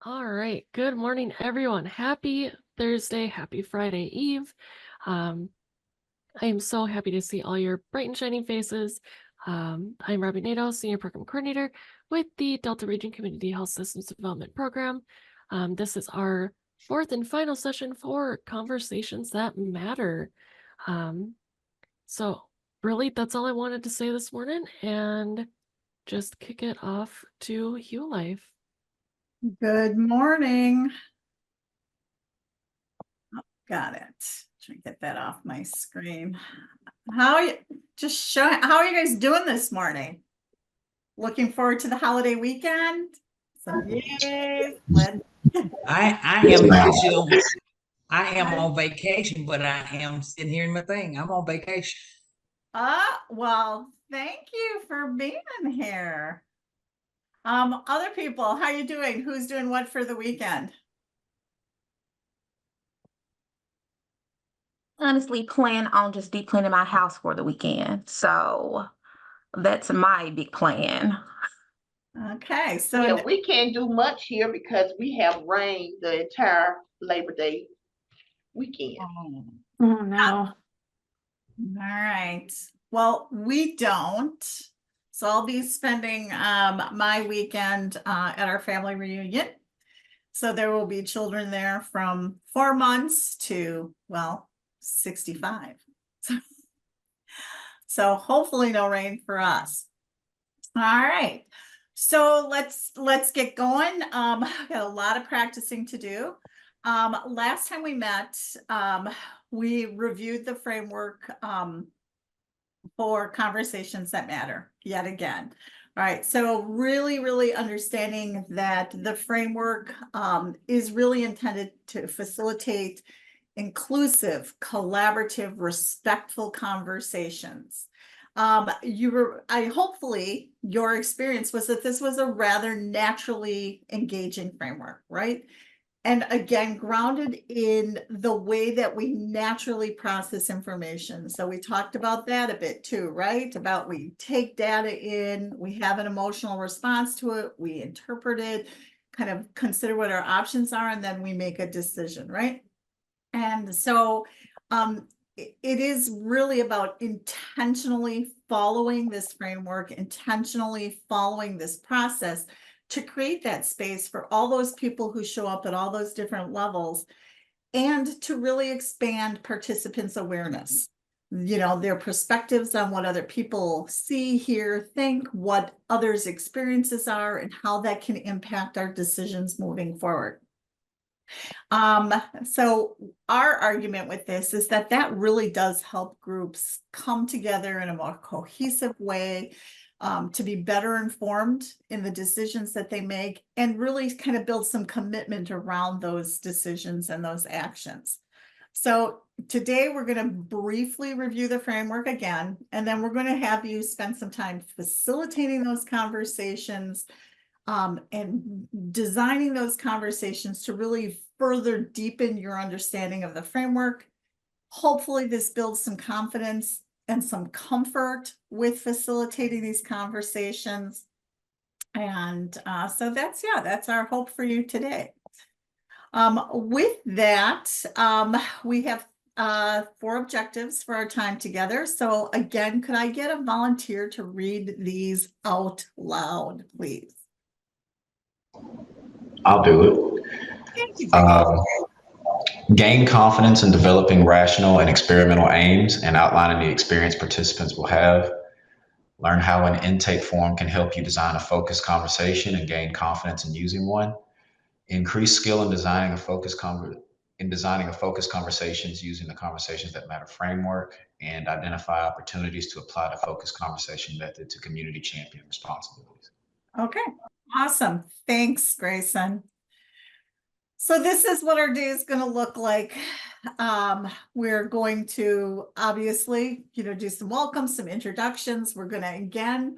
All right. Good morning, everyone. Happy Thursday. Happy Friday Eve. Um, I am so happy to see all your bright and shining faces. I'm Robbie Nato, Senior Program Coordinator with the Delta Region Community Health Systems Development Program. This is our fourth and final session for Conversations That Matter. So really, that's all I wanted to say this morning, and just kick it off to Hugh Life. Good morning. Oh, got it. Try to get that off my screen. How are you guys doing this morning? Looking forward to the holiday weekend? Some yay. I am actually I am on vacation, but I am sitting here in my thing. I'm on vacation. Well, thank you for being here. Other people, how you doing? Who's doing what for the weekend? Honestly plan on just deep cleaning my house for the weekend. So that's my big plan. Okay, so Yeah, we can't do much here because we have rain the entire Labor Day weekend. Oh, no. All right. Well, we don't. So I'll be spending my weekend at our family reunion. So there will be children there from 4 months to, well, 65. So hopefully no rain for us. All right. So let's get going. Got a lot of practicing to do. Last time we met, we reviewed the framework for conversations that matter yet again. All right, so really understanding that the framework is really intended to facilitate inclusive, collaborative, respectful conversations. Hopefully your experience was that this was a rather naturally engaging framework, right? And again, grounded in the way that we naturally process information. So we talked about that a bit too, right? About we take data in, we have an emotional response to it, we interpret it, kind of consider what our options are, and then we make a decision, right? And so it is really about intentionally following this framework, intentionally following this process to create that space for all those people who show up at all those different levels and to really expand participants' awareness. You know, their perspectives on what other people see, hear, think, what others' experiences are, and how that can impact our decisions moving forward. So our argument with this is that that really does help groups come together in a more cohesive way, to be better informed in the decisions that they make and really kind of build some commitment around those decisions and those actions. So today we're going to briefly review the framework again, and then we're going to have you spend some time facilitating those conversations, and designing those conversations to really further deepen your understanding of the framework. Hopefully this builds some confidence and some comfort with facilitating these conversations. And so that's our hope for you today. With that, we have 4 objectives for our time together. So again, could I get a volunteer to read these out loud, please? I'll do it. Gain confidence in developing rational and experimental aims and outlining the experience participants will have. Learn how an intake form can help you design a focused conversation and gain confidence in using one. Increase skill in designing a focused conversations using the Conversations That Matter framework, and identify opportunities to apply the focused conversation method to community champion responsibilities. Okay, awesome. Thanks, Grayson. So this is what our day is going to look like. We're going to obviously, do some welcomes, some introductions. We're going to again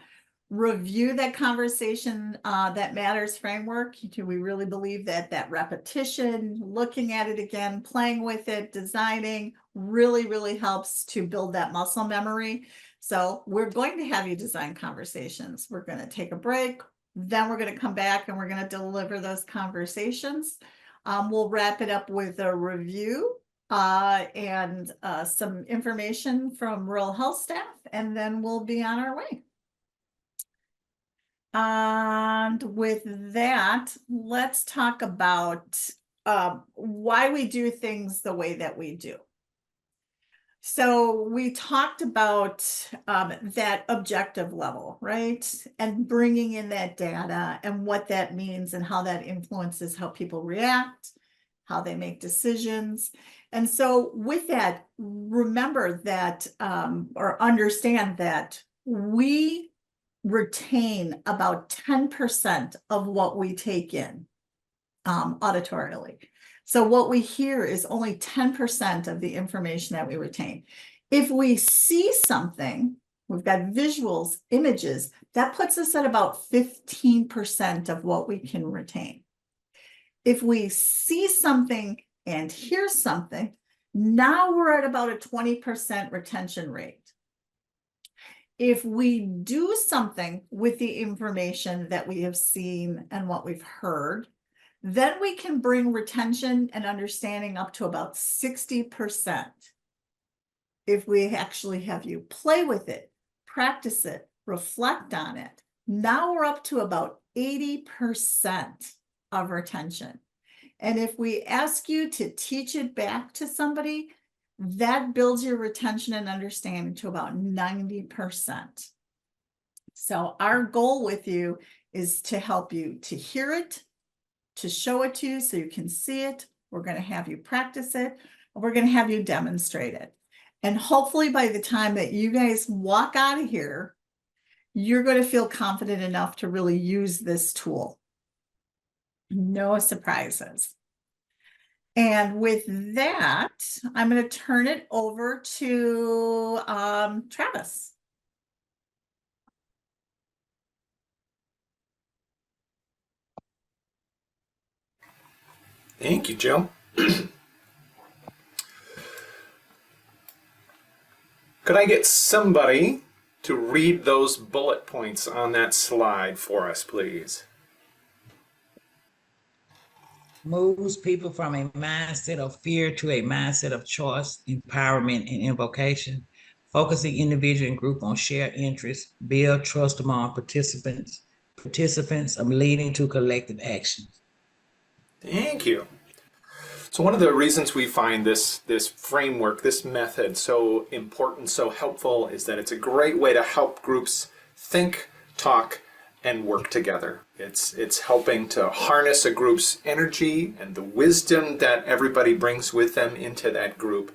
review that Conversation That Matters framework. Do we really believe that repetition, looking at it again, playing with it, designing really helps to build that muscle memory? So we're going to have you design conversations. We're going to take a break. Then we're going to come back and we're going to deliver those conversations. We'll wrap it up with a review and some information from rural health staff, and then we'll be on our way. And with that, let's talk about why we do things the way that we do. So we talked about that objective level, right? And bringing in that data and what that means and how that influences how people react, how they make decisions. And so with that, remember that or understand that we retain about 10% of what we take in auditorily. So what we hear is only 10% of the information that we retain. If we see something, we've got visuals, images, that puts us at about 15% of what we can retain. If we see something and hear something, now we're at about a 20% retention rate. If we do something with the information that we have seen and what we've heard, then we can bring retention and understanding up to about 60%. If we actually have you play with it, practice it, reflect on it, now we're up to about 80% of retention. And if we ask you to teach it back to somebody, that builds your retention and understanding to about 90%. So our goal with you is to help you to hear it, to show it to you so you can see it. We're going to have you practice it. We're going to have you demonstrate it. And hopefully by the time that you guys walk out of here, you're going to feel confident enough to really use this tool. No surprises. And with that, I'm going to turn it over to Travis. Thank you, Jill. Could I get somebody to read those bullet points on that slide for us, please? Moves people from a mindset of fear to a mindset of choice, empowerment, and invocation, focusing individual and group on shared interests, build trust among participants, leading to collective action. Thank you. So one of the reasons we find this framework, this method so important, so helpful, is that it's a great way to help groups think, talk, and work together. It's helping to harness a group's energy and the wisdom that everybody brings with them into that group.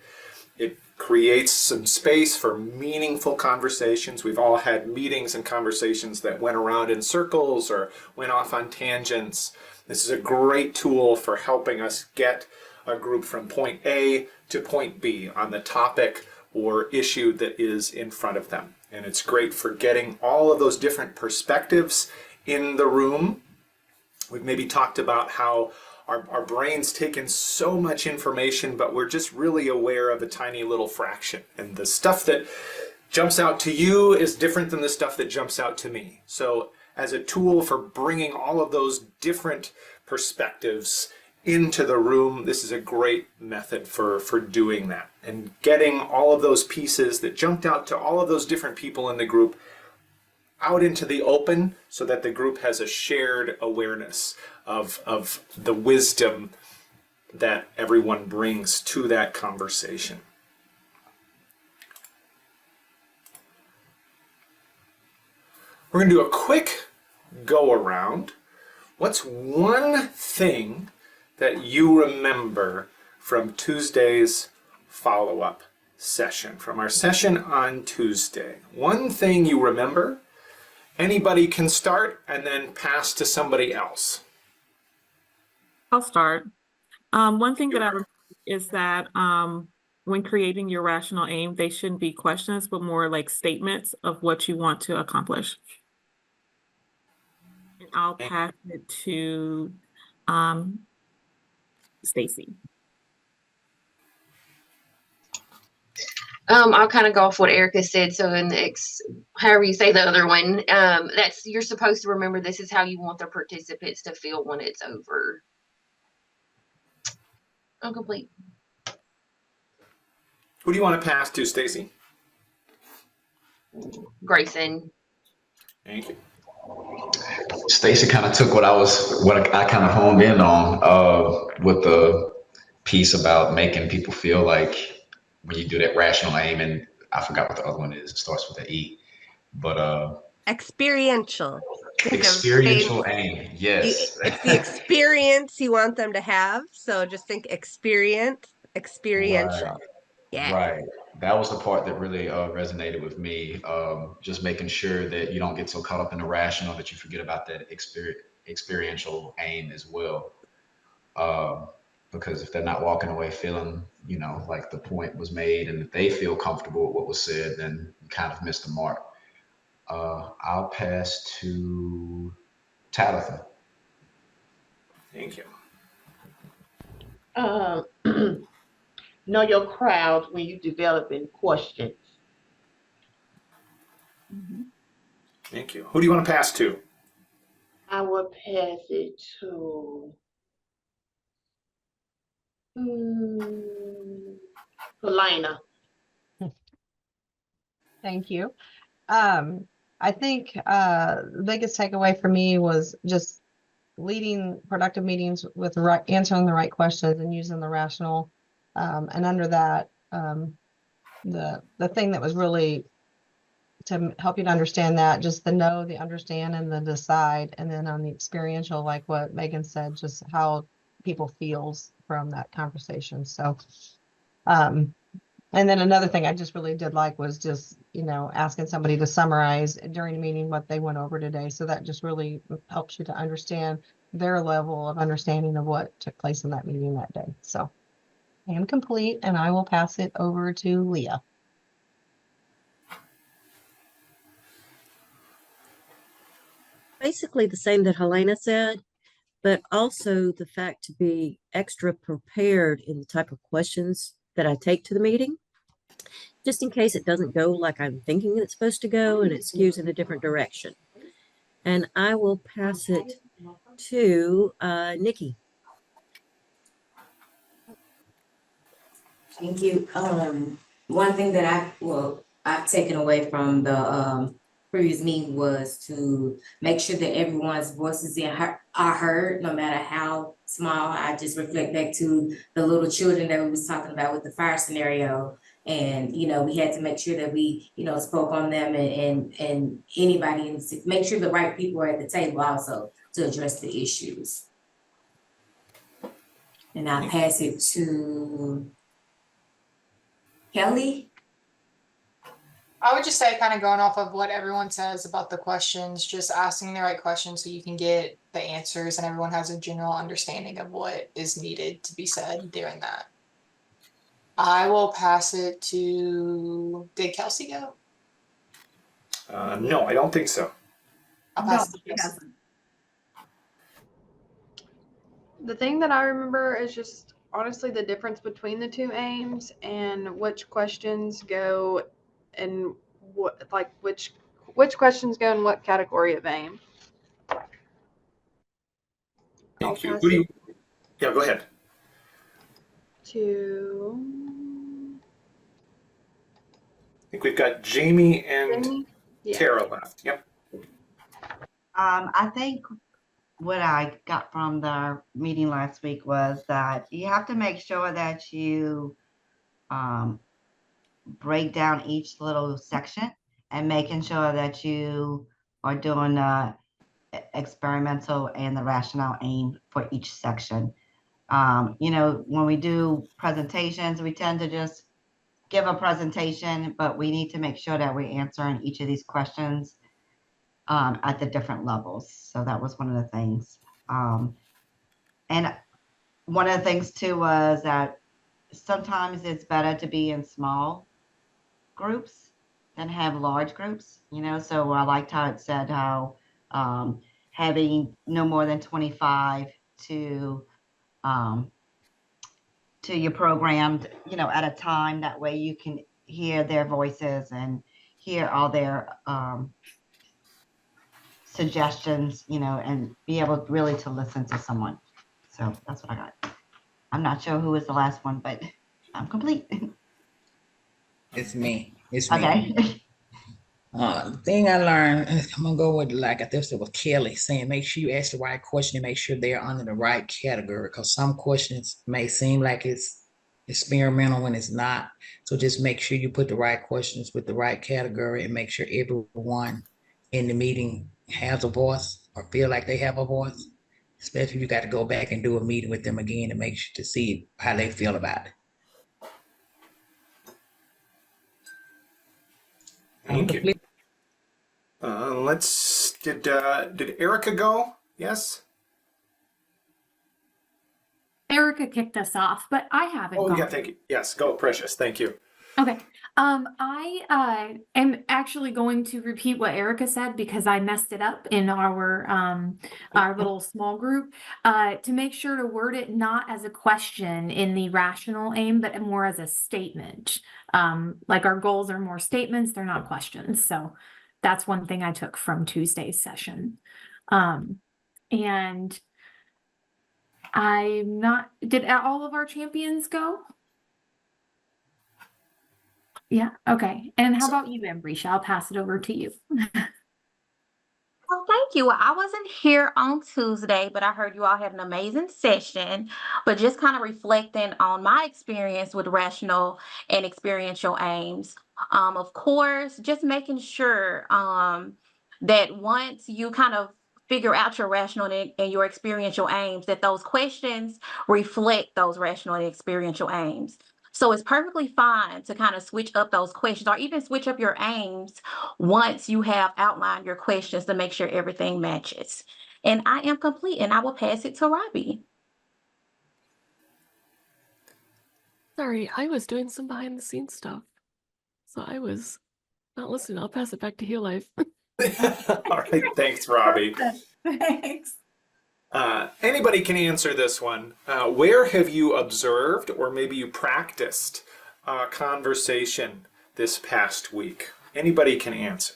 It creates some space for meaningful conversations. We've all had meetings and conversations that went around in circles or went off on tangents. This is a great tool for helping us get a group from point A to point B on the topic or issue that is in front of them. And it's great for getting all of those different perspectives in the room. We've maybe talked about how our brains take in so much information, but we're just really aware of a tiny little fraction. And the stuff that jumps out to you is different than the stuff that jumps out to me. So as a tool for bringing all of those different perspectives into the room, this is a great method for doing that and getting all of those pieces that jumped out to all of those different people in the group out into the open so that the group has a shared awareness of the wisdom that everyone brings to that conversation. We're going to do a quick go around. What's one thing that you remember from Tuesday's follow-up session, from our session on Tuesday? One thing you remember. Anybody can start and then pass to somebody else. I'll start. One thing that I remember is that when creating your rational aim, they shouldn't be questions, but more like statements of what you want to accomplish. And I'll pass it to Stacy. I'll kind of go off what Erica said. So in the however you say the other one, that's, you're supposed to remember this is how you want the participants to feel when it's over. I'm complete. Who do you want to pass to, Stacy? Grayson. Thank you. Stacy kind of took what I kind of honed in on with the piece about making people feel like when you do that rational aim, and I forgot what the other one is. It starts with an E, but experiential. experiential aim. Yes. It's the experience you want them to have. So just think experiential. Right. Yeah. Right. That was the part that really resonated with me. Just making sure that you don't get so caught up in the rational that you forget about that experiential aim as well. Because if they're not walking away feeling, like the point was made and if they feel comfortable with what was said, then you kind of missed the mark. I'll pass to Tabitha. Thank you. Know your crowd when you developing questions. Thank you. Who do you want to pass to? I will pass it to Helena. Thank you. I think the biggest takeaway for me was just leading productive meetings with answering the right questions and using the rational. And under that, the thing that was really to help you to understand that, just the know, the understand, and the decide. And then on the experiential, like what Megan said, just how people feels from that conversation. So, and then another thing I just really did like was just, asking somebody to summarize during a meeting what they went over today. So that just really helps you to understand their level of understanding of what took place in that meeting that day. So I am complete, and I will pass it over to Leah. Basically the same that Helena said, but also the fact to be extra prepared in the type of questions that I take to the meeting, just in case it doesn't go like I'm thinking it's supposed to go and it skews in a different direction. And I will pass it to Nikki. Thank you. One thing that I've taken away from the previous meeting was to make sure that everyone's voices are heard, no matter how small. I just reflect back to the little children that we was talking about with the fire scenario. And, we had to make sure that we, spoke on them and anybody, and make sure the right people are at the table also to address the issues. And I'll pass it to Kelly. I would just say, kind of going off of what everyone says about the questions, just asking the right questions so you can get the answers and everyone has a general understanding of what is needed to be said during that. I will pass it to, did Kelsey go? No, I don't think so. I'll pass it to Kelsey. The thing that I remember is just honestly the difference between the two aims and which questions go and which questions go in what category of aim. Thank you. Who do you? Yeah, go ahead. I think we've got Jamie and Tara left. Yep. I think what I got from the meeting last week was that you have to make sure that you break down each little section and making sure that you are doing the experimental and the rational aim for each section. When we do presentations, we tend to just give a presentation, but we need to make sure that we're answering each of these questions at the different levels. So that was one of the things. And one of the things too was that sometimes it's better to be in small groups than have large groups, so I liked how it said how having no more than 25 to your program, at a time, that way you can hear their voices and hear all their suggestions, and be able really to listen to someone. So that's what I got. I'm not sure who was the last one, but I'm complete. It's me. It's me. Okay. The thing I learned, I'm gonna go with like I think it was Kelly saying, make sure you ask the right question and make sure they're under the right category. Because some questions may seem like it's experimental when it's not. So just make sure you put the right questions with the right category and make sure everyone in the meeting has a voice or feel like they have a voice. Especially if you got to go back and do a meeting with them again to make sure to see how they feel about it. Thank you. Did Erica go? Yes. Erica kicked us off, but I haven't Oh gone. yeah, thank you. Yes, go, Precious. Thank you. Okay. I am actually going to repeat what Erica said because I messed it up in our little small group. To make sure to word it not as a question in the rational aim, but more as a statement. Like our goals are more statements, they're not questions. So that's one thing I took from Tuesday's session. And did all of our champions go? Yeah, okay. And how about you, Ambrisha? I'll pass it over to you. Well, thank you. I wasn't here on Tuesday, but I heard you all had an amazing session. But just kind of reflecting on my experience with rational and experiential aims. Of course, just making sure that once you kind of figure out your rational and your experiential aims, that those questions reflect those rational and experiential aims. So it's perfectly fine to kind of switch up those questions or even switch up your aims once you have outlined your questions to make sure everything matches. And I am complete and I will pass it to Robbie. Sorry, I was doing some behind the scenes stuff. So I was not listening. I'll pass it back to Heal Life. All right, thanks, Robbie. Thanks. Anybody can answer this one. Where have you observed or maybe you practiced conversation this past week? Anybody can answer.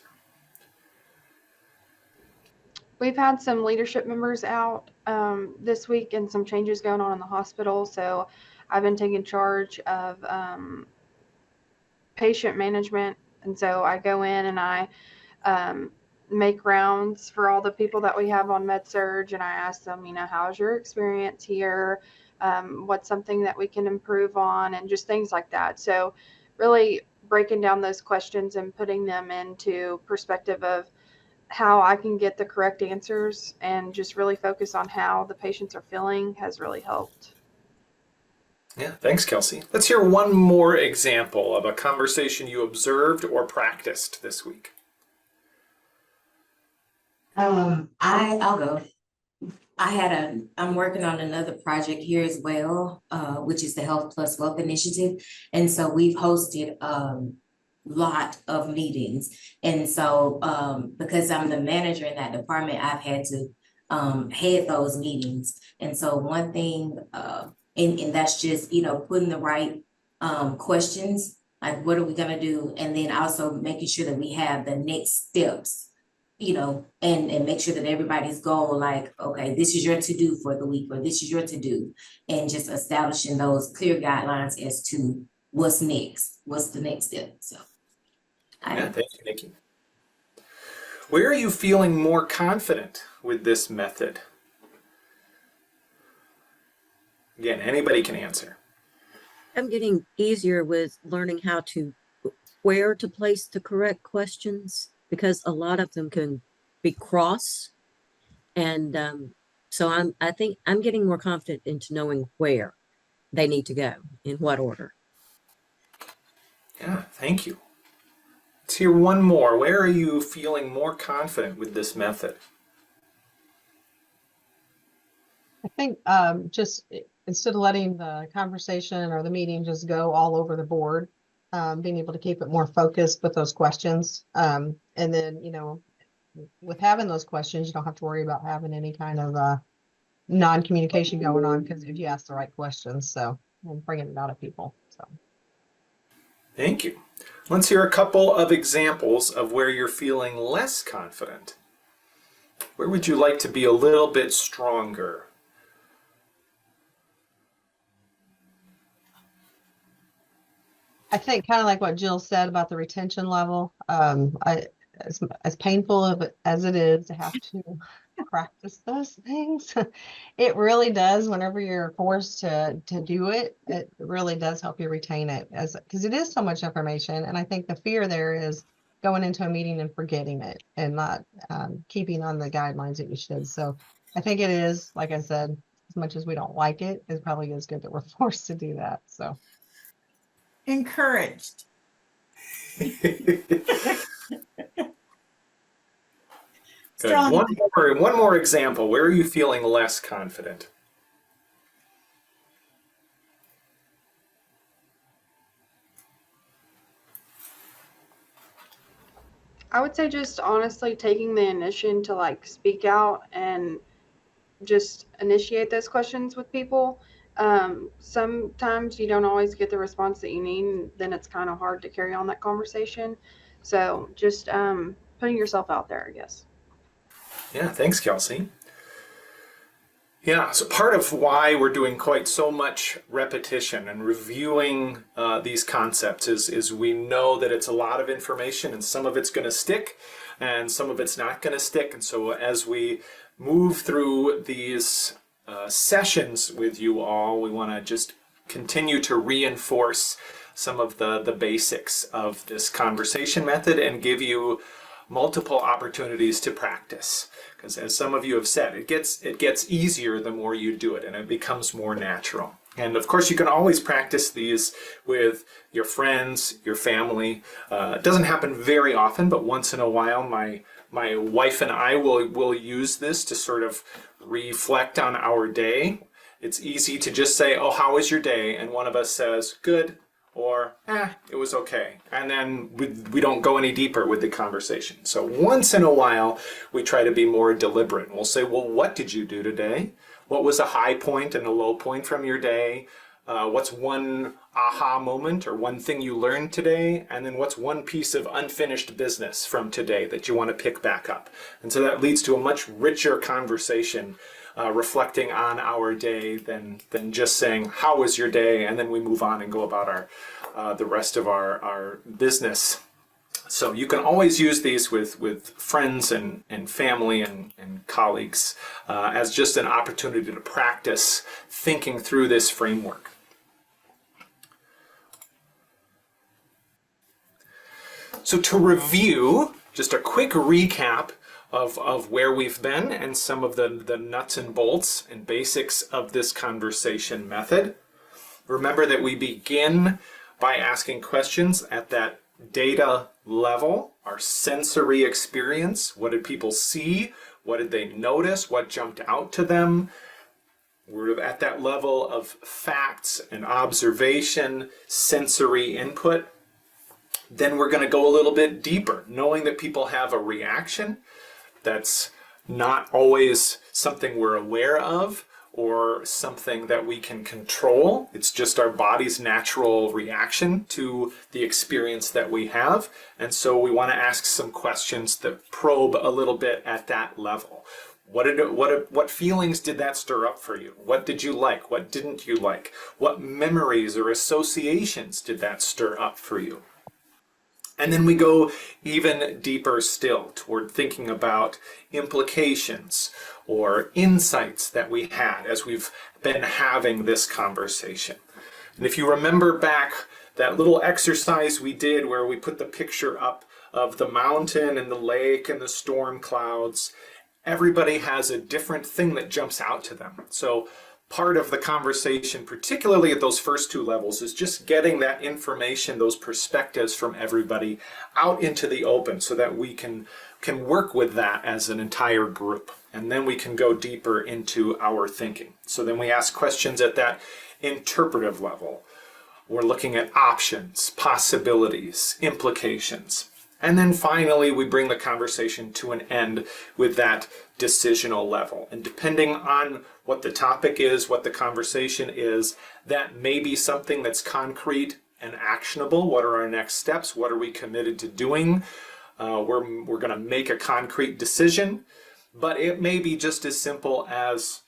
We've had some leadership members out this week and some changes going on in the hospital. So I've been taking charge of patient management. And so I go in and I make rounds for all the people that we have on med-surg, and I ask them, how's your experience here? What's something that we can improve on, and just things like that. So really breaking down those questions and putting them into perspective of how I can get the correct answers and just really focus on how the patients are feeling has really helped. Yeah, thanks, Kelsey. Let's hear one more example of a conversation you observed or practiced this week. I'll go. I'm working on another project here as well, which is the Health Plus Wealth Initiative. And so we've hosted lot of meetings. And so because I'm the manager in that department, I've had to head those meetings. And so one thing, and that's just, putting the right questions, like what are we gonna do? And then also making sure that we have the next steps, and make sure that everybody's goal, like, okay, this is your to-do for the week, or this is your to-do, and just establishing those clear guidelines as to what's next, what's the next step. So Yeah, thank you, Nikki. Where are you feeling more confident with this method? Again, anybody can answer. I'm getting easier with learning where to place the correct questions, because a lot of them can be cross. And so I think I'm getting more confident into knowing where they need to go, in what order. Yeah, thank you. Let's hear one more. Where are you feeling more confident with this method? I think just instead of letting the conversation or the meeting just go all over the board, being able to keep it more focused with those questions. And then, with having those questions, you don't have to worry about having any kind of non-communication going on, because if you ask the right questions, so and bringing it out of people. So Thank you. Let's hear a couple of examples of where you're feeling less confident. Where would you like to be a little bit stronger? I think kind of like what Jill said about the retention level. As painful as it is to have to practice those things, it really does. Whenever you're forced to do it, it really does help you retain it, because it is so much information. And I think the fear there is going into a meeting and forgetting it and not keeping on the guidelines that you should. So I think it is, like I said, as much as we don't like it, it probably is good that we're forced to do that. So. Encouraged. Good. Strong. One more example. Where are you feeling less confident? I would say just honestly taking the initiative to like speak out and just initiate those questions with people. Sometimes you don't always get the response that you need, and then it's kind of hard to carry on that conversation. So just putting yourself out there, I guess. Yeah, thanks, Kelsey. Yeah, so part of why we're doing quite so much repetition and reviewing these concepts is we know that it's a lot of information, and some of it's going to stick and some of it's not going to stick. And so as we move through these sessions with you all, we want to just continue to reinforce some of the basics of this conversation method and give you multiple opportunities to practice. Because as some of you have said, it gets easier the more you do it, and it becomes more natural. And of course, you can always practice these with your friends, your family. It doesn't happen very often, but once in a while, my wife and I will use this to sort of reflect on our day. It's easy to just say, "Oh, how was your day?" And one of us says, "Good," or it was okay. And then we don't go any deeper with the conversation. So once in a while, we try to be more deliberate. We'll say, well, what did you do today? What was a high point and a low point from your day? What's one aha moment or one thing you learned today? And then what's one piece of unfinished business from today that you want to pick back up? And so that leads to a much richer conversation reflecting on our day than just saying, how was your day? And then we move on and go about the rest of our business. So you can always use these with friends and family and colleagues as just an opportunity to practice thinking through this framework. So to review, just a quick recap of where we've been and some of the nuts and bolts and basics of this conversation method. Remember that we begin by asking questions at that data level, our sensory experience. What did people see? What did they notice? What jumped out to them? We're at that level of facts and observation, sensory input. Then we're going to go a little bit deeper, knowing that people have a reaction. That's not always something we're aware of or something that we can control. It's just our body's natural reaction to the experience that we have. And so we want to ask some questions that probe a little bit at that level. What feelings did that stir up for you? What did you like? What didn't you like? What memories or associations did that stir up for you? And then we go even deeper still toward thinking about implications or insights that we had as we've been having this conversation. And if you remember back that little exercise we did where we put the picture up of the mountain and the lake and the storm clouds, everybody has a different thing that jumps out to them. So part of the conversation, particularly at those first two levels, is just getting that information, those perspectives from everybody out into the open so that we can work with that as an entire group. And then we can go deeper into our thinking. So then we ask questions at that interpretive level. We're looking at options, possibilities, implications. And then finally, we bring the conversation to an end with that decisional level. And depending on what the topic is, what the conversation is, that may be something that's concrete and actionable. What are our next steps? What are we committed to doing? We're going to make a concrete decision, but it may be just as simple as,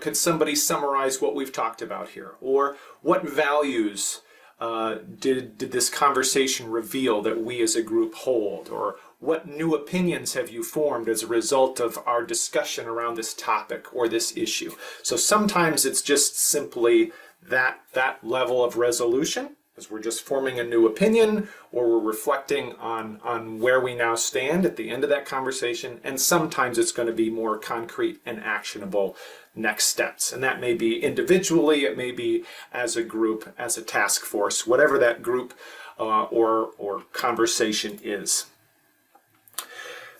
could somebody summarize what we've talked about here? Or what values did this conversation reveal that we as a group hold? Or what new opinions have you formed as a result of our discussion around this topic or this issue? So sometimes it's just simply that level of resolution, as we're just forming a new opinion, or we're reflecting on where we now stand at the end of that conversation. And sometimes it's going to be more concrete and actionable next steps. And that may be individually, it may be as a group, as a task force, whatever that group or conversation is.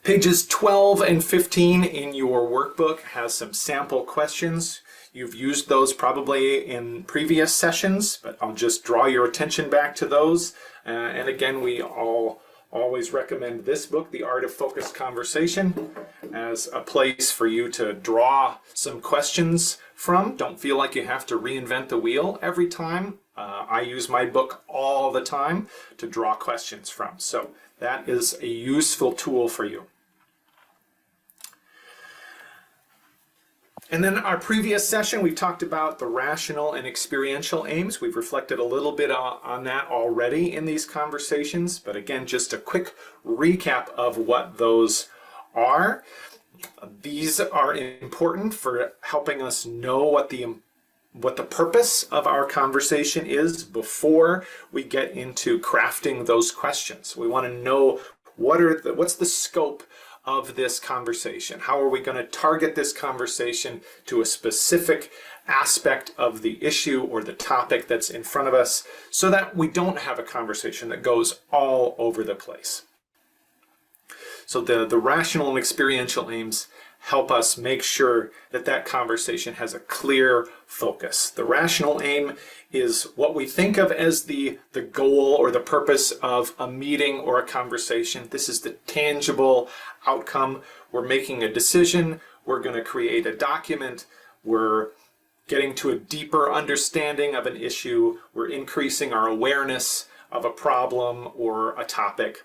Pages 12 and 15 in your workbook has some sample questions. You've used those probably in previous sessions, but I'll just draw your attention back to those. And again, we always recommend this book, The Art of Focused Conversation, as a place for you to draw some questions from. Don't feel like you have to reinvent the wheel every time. I use my book all the time to draw questions from. So that is a useful tool for you. And then our previous session, we talked about the rational and experiential aims. We've reflected a little bit on that already in these conversations, but again, just a quick recap of what those are. These are important for helping us know what the purpose of our conversation is before we get into crafting those questions. We want to know what's the scope of this conversation. How are we going to target this conversation to a specific aspect of the issue or the topic that's in front of us, so that we don't have a conversation that goes all over the place. So the rational and experiential aims help us make sure that that conversation has a clear focus. The rational aim is what we think of as the goal or the purpose of a meeting or a conversation. This is the tangible outcome. We're making a decision. We're going to create a document. We're getting to a deeper understanding of an issue. We're increasing our awareness of a problem or a topic.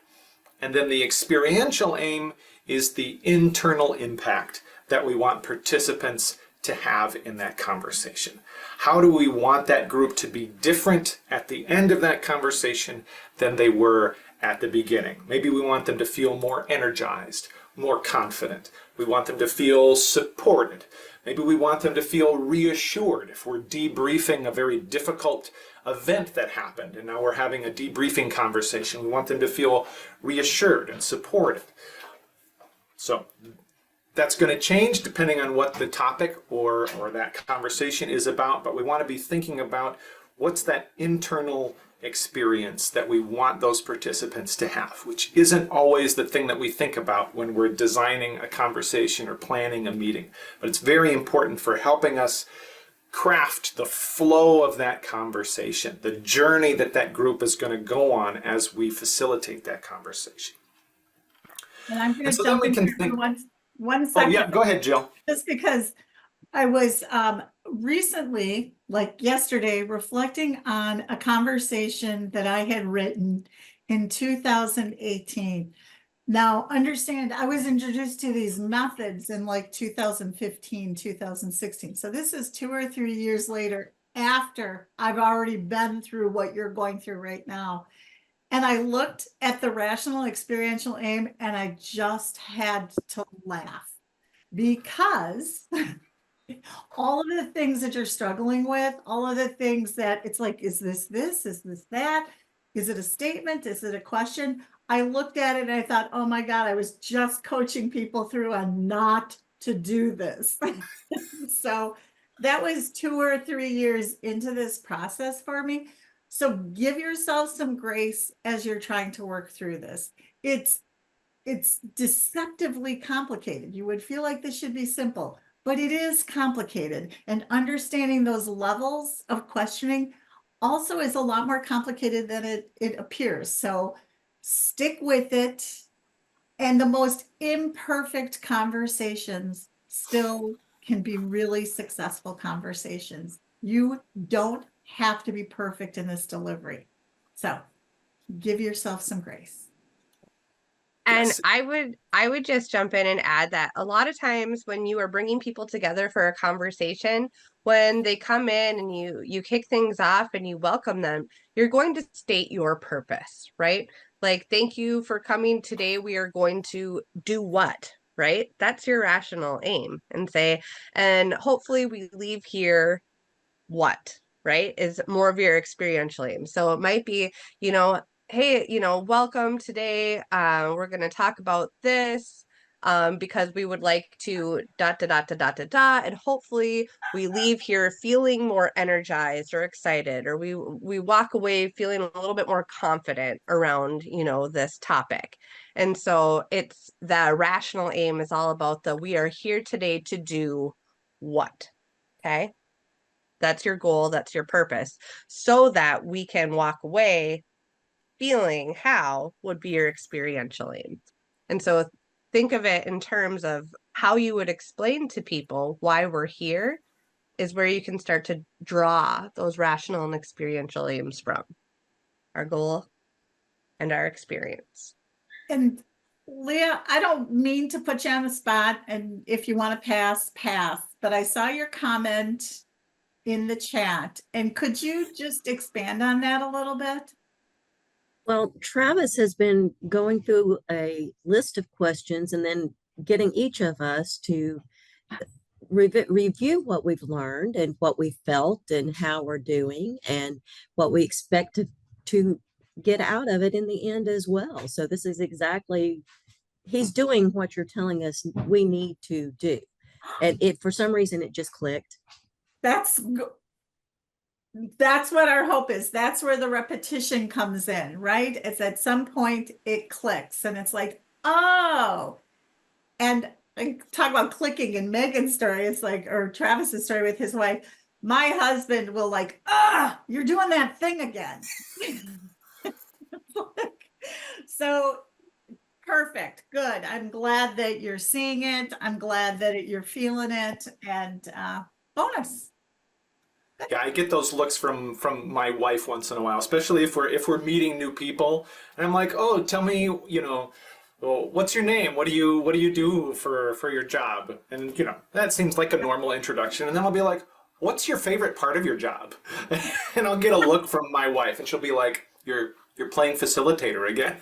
And then the experiential aim is the internal impact that we want participants to have in that conversation. How do we want that group to be different at the end of that conversation than they were at the beginning? Maybe we want them to feel more energized, more confident. We want them to feel supported. Maybe we want them to feel reassured if we're debriefing a very difficult event that happened and now we're having a debriefing conversation. We want them to feel reassured and supported. So that's going to change depending on what the topic or that conversation is about, but we want to be thinking about what's that internal experience that we want those participants to have, which isn't always the thing that we think about when we're designing a conversation or planning a meeting. But it's very important for helping us craft the flow of that conversation, the journey that that group is going to go on as we facilitate that conversation. And I'm going to so jump then we in can think. one second. Oh yeah, go ahead, Jill. Just because I was recently, like yesterday, reflecting on a conversation that I had written in 2018. Now, understand, I was introduced to these methods in like 2015, 2016. So this is 2 or 3 years later, after I've already been through what you're going through right now. And I looked at the rational experiential aim and I just had to laugh, because all of the things that you're struggling with, all of the things that it's like, is this, is this that? Is it a statement? Is it a question? I looked at it and I thought, oh my God, I was just coaching people through on not to do this. So that was 2 or 3 years into this process for me. So give yourself some grace as you're trying to work through this. It's deceptively complicated. You would feel like this should be simple, but it is complicated. And understanding those levels of questioning also is a lot more complicated than it appears. So stick with it. And the most imperfect conversations still can be really successful conversations. You don't have to be perfect in this delivery. So give yourself some grace. And Yes. I would just jump in and add that a lot of times when you are bringing people together for a conversation, when they come in and you kick things off and you welcome them, you're going to state your purpose, right? Like, thank you for coming today. We are going to do what, right? That's your rational aim, and say, and hopefully we leave here what, right, is more of your experiential aim. So it might be, hey, welcome today. We're going to talk about this because we would like to dot, dot, dot, dot, dot, dot, and hopefully we leave here feeling more energized or excited, or we walk away feeling a little bit more confident around, this topic. And so it's the rational aim is all about we are here today to do what, okay? That's your goal, that's your purpose, so that we can walk away feeling how would be your experiential aim. And so think of it in terms of how you would explain to people why we're here is where you can start to draw those rational and experiential aims from our goal and our experience. And Leah, I don't mean to put you on the spot, and if you want to pass, but I saw your comment in the chat, and could you just expand on that a little bit? Well, Travis has been going through a list of questions and then getting each of us to review what we've learned and what we felt and how we're doing and what we expect to get out of it in the end as well. So this is exactly, he's doing what you're telling us we need to do. And for some reason, it just clicked. That's what our hope is. That's where the repetition comes in, right? It's at some point it clicks and it's like, oh, and I talk about clicking in Megan's story. It's like, or Travis's story with his wife. My husband will like, you're doing that thing again. So perfect. Good. I'm glad that you're seeing it. I'm glad that you're feeling it, and bonus. Yeah, I get those looks from my wife once in a while, especially if we're meeting new people, and I'm like, oh, tell me, well, what's your name? What do you do for your job? And that seems like a normal introduction, and then I'll be like, what's your favorite part of your job? And I'll get a look from my wife, and she'll be like, you're playing facilitator again.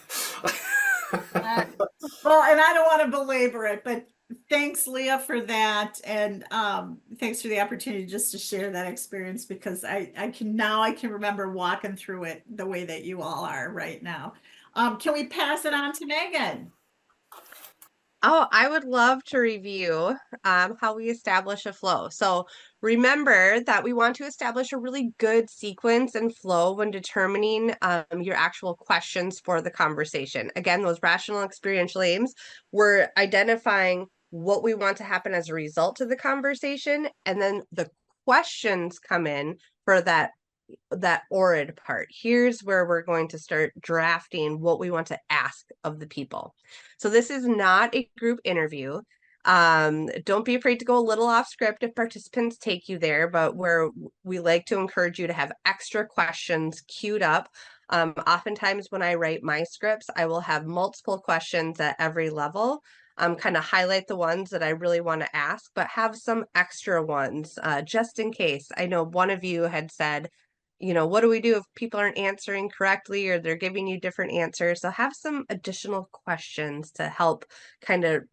Well, and I don't want to belabor it, but thanks, Leah, for that, and thanks for the opportunity just to share that experience, because I can remember walking through it the way that you all are right now. Can we pass it on to Megan? Oh, I would love to review how we establish a flow. So remember that we want to establish a really good sequence and flow when determining your actual questions for the conversation. Again, those rational experiential aims, we're identifying what we want to happen as a result of the conversation, and then the questions come in for that orid part. Here's where we're going to start drafting what we want to ask of the people. So this is not a group interview. Don't be afraid to go a little off script if participants take you there, but where we like to encourage you to have extra questions queued up. Oftentimes when I write my scripts, I will have multiple questions at every level. Kind of highlight the ones that I really want to ask, but have some extra ones just in case. I know one of you had said, what do we do if people aren't answering correctly or they're giving you different answers? So have some additional questions to help kind of,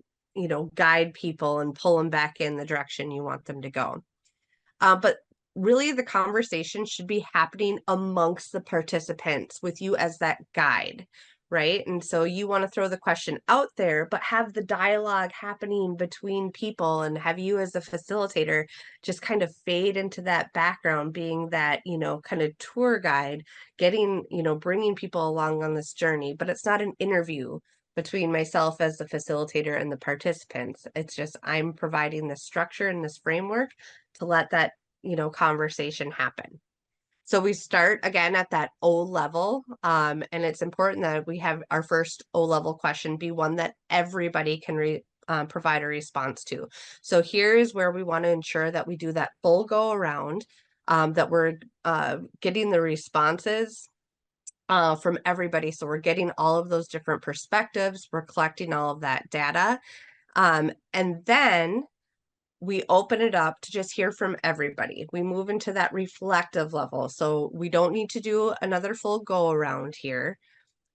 guide people and pull them back in the direction you want them to go. But really the conversation should be happening amongst the participants with you as that guide, right? And so you want to throw the question out there, but have the dialogue happening between people, and have you as a facilitator just kind of fade into that background, being that, kind of tour guide, getting, bringing people along on this journey. But it's not an interview between myself as the facilitator and the participants. It's just, I'm providing this structure and this framework to let that, conversation happen. So we start again at that O level, and it's important that we have our first O level question be one that everybody can provide a response to. So here's where we want to ensure that we do that full go around, that we're getting the responses from everybody. So we're getting all of those different perspectives, we're collecting all of that data. And then we open it up to just hear from everybody. We move into that reflective level. So we don't need to do another full go around here.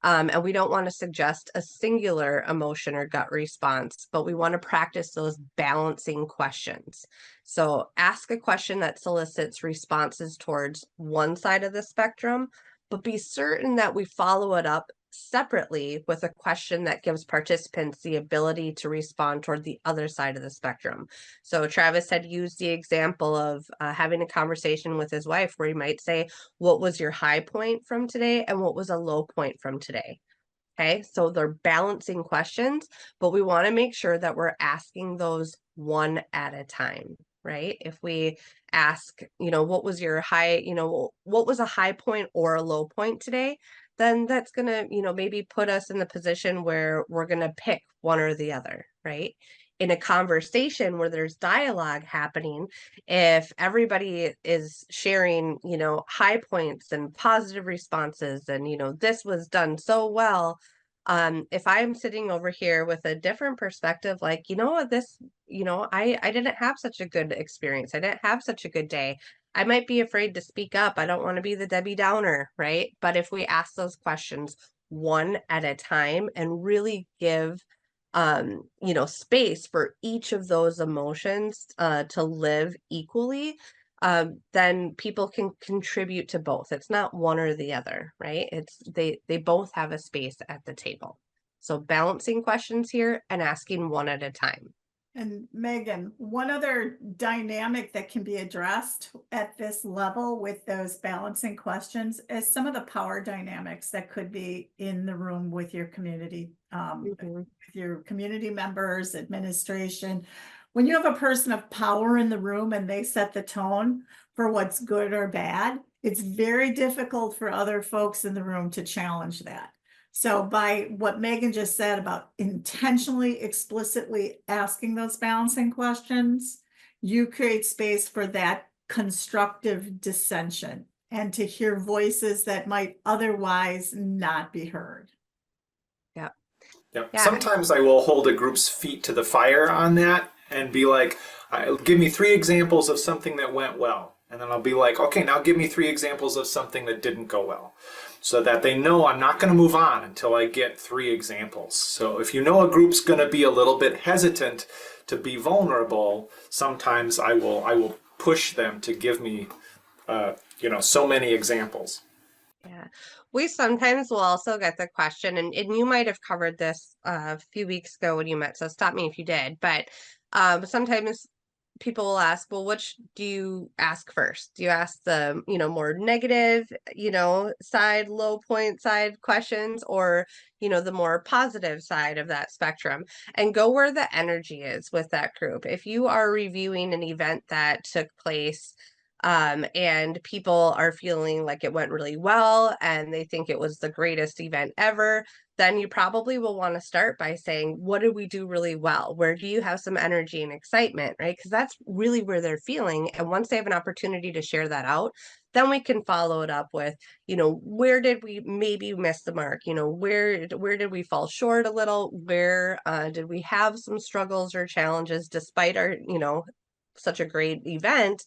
And we don't want to suggest a singular emotion or gut response, but we want to practice those balancing questions. So ask a question that solicits responses towards one side of the spectrum, but be certain that we follow it up separately with a question that gives participants the ability to respond toward the other side of the spectrum. So Travis had used the example of having a conversation with his wife where he might say, what was your high point from today and what was a low point from today? Okay, so they're balancing questions, but we want to make sure that we're asking those one at a time, right? If we ask, what was your high, what was a high point or a low point today? Then that's going to, maybe put us in the position where we're going to pick one or the other, right? In a conversation where there's dialogue happening, if everybody is sharing, high points and positive responses and, this was done so well, if I'm sitting over here with a different perspective, like, I didn't have such a good experience. I didn't have such a good day. I might be afraid to speak up. I don't want to be the Debbie Downer, right? But if we ask those questions one at a time and really give space for each of those emotions to live equally, then people can contribute to both. It's not one or the other, right? It's they both have a space at the table. So balancing questions here and asking one at a time. And Megan, one other dynamic that can be addressed at this level with those balancing questions is some of the power dynamics that could be in the room with your community, with your community members, administration. When you have a person of power in the room and they set the tone for what's good or bad, it's very difficult for other folks in the room to challenge that. So by what Megan just said about intentionally, explicitly asking those balancing questions, you create space for that constructive dissension and to hear voices that might otherwise not be heard. Yeah. Yep. Sometimes I will hold a group's feet to the fire on that and be like, give me 3 examples of something that went well. And then I'll be like, okay, now give me 3 examples of something that didn't go well. So that they know I'm not going to move on until I get 3 examples. So if you know a group's going to be a little bit hesitant to be vulnerable, sometimes I will push them to give me, so many examples. Yeah, we sometimes will also get the question, and you might have covered this a few weeks ago when you met, so stop me if you did, but sometimes people will ask, well, which do you ask first? Do you ask the, more negative, side, low point side questions, or, the more positive side of that spectrum? And go where the energy is with that group. If you are reviewing an event that took place and people are feeling like it went really well and they think it was the greatest event ever, then you probably will want to start by saying, what did we do really well? Where do you have some energy and excitement, right? Because that's really where they're feeling. And once they have an opportunity to share that out, then we can follow it up with, where did we maybe miss the mark? Where did we fall short a little? Where did we have some struggles or challenges despite our, such a great event?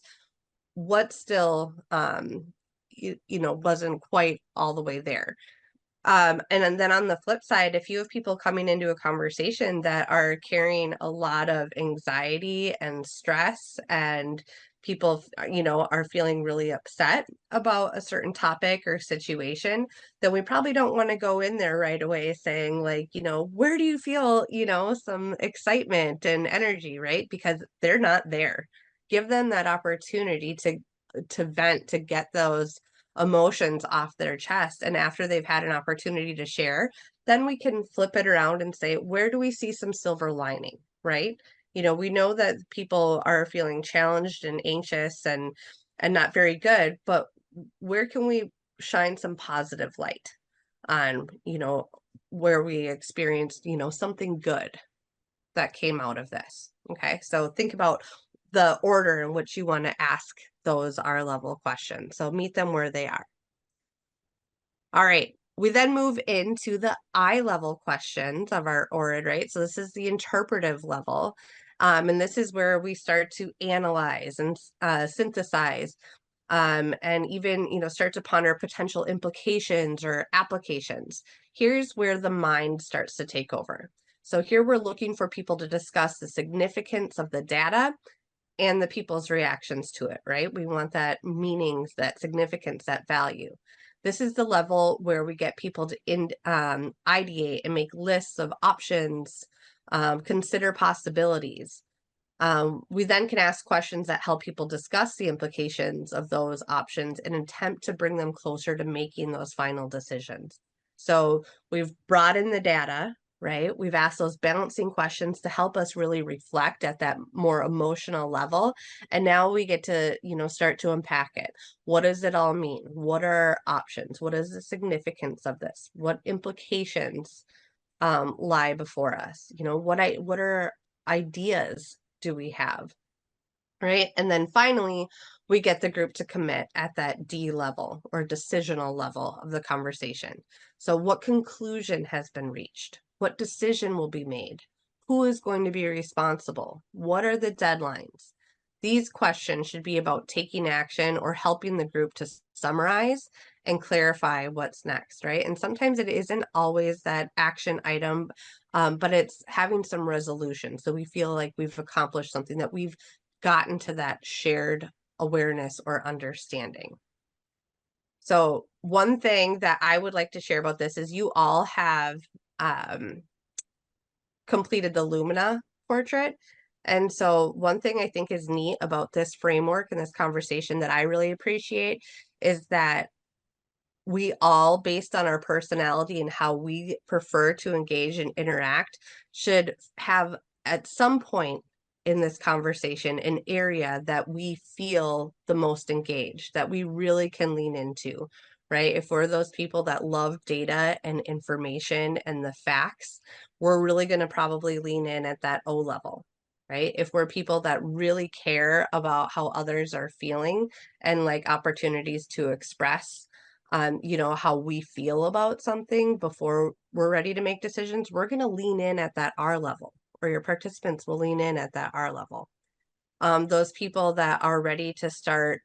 What still wasn't quite all the way there. And then on the flip side, if you have people coming into a conversation that are carrying a lot of anxiety and stress, and people are feeling really upset about a certain topic or situation, then we probably don't want to go in there right away saying, like, where do you feel some excitement and energy, right? Because they're not there. Give them that opportunity to vent, to get those emotions off their chest. And after they've had an opportunity to share, then we can flip it around and say, where do we see some silver lining, right? We know that people are feeling challenged and anxious and not very good, but where can we shine some positive light on, where we experienced, something good that came out of this? Okay, so think about the order in which you want to ask those R level questions. So meet them where they are. All right. We then move into the I level questions of our ORID, right? So this is the interpretive level. And this is where we start to analyze and synthesize and even, start to ponder potential implications or applications. Here's where the mind starts to take over. So here we're looking for people to discuss the significance of the data and the people's reactions to it, right? We want that meanings, that significance, that value. This is the level where we get people to ideate and make lists of options, consider possibilities. We then can ask questions that help people discuss the implications of those options and attempt to bring them closer to making those final decisions. So we've brought in the data, right? We've asked those balancing questions to help us really reflect at that more emotional level. And now we get to, start to unpack it. What does it all mean? What are our options? What is the significance of this? What implications lie before us? What are ideas do we have, right? And then finally, we get the group to commit at that D level or decisional level of the conversation. So what conclusion has been reached? What decision will be made? Who is going to be responsible? What are the deadlines? These questions should be about taking action or helping the group to summarize and clarify what's next, right? And sometimes it isn't always that action item, but it's having some resolution. So we feel like we've accomplished something, that we've gotten to that shared awareness or understanding. So one thing that I would like to share about this is you all have completed the Lumina portrait. And so one thing I think is neat about this framework and this conversation that I really appreciate is that we all, based on our personality and how we prefer to engage and interact, should have at some point in this conversation an area that we feel the most engaged, that we really can lean into, right? If we're those people that love data and information and the facts, we're really going to probably lean in at that O level, right? If we're people that really care about how others are feeling and like opportunities to express how we feel about something before we're ready to make decisions, we're going to lean in at that R level, or your participants will lean in at that R level. Those people that are ready to start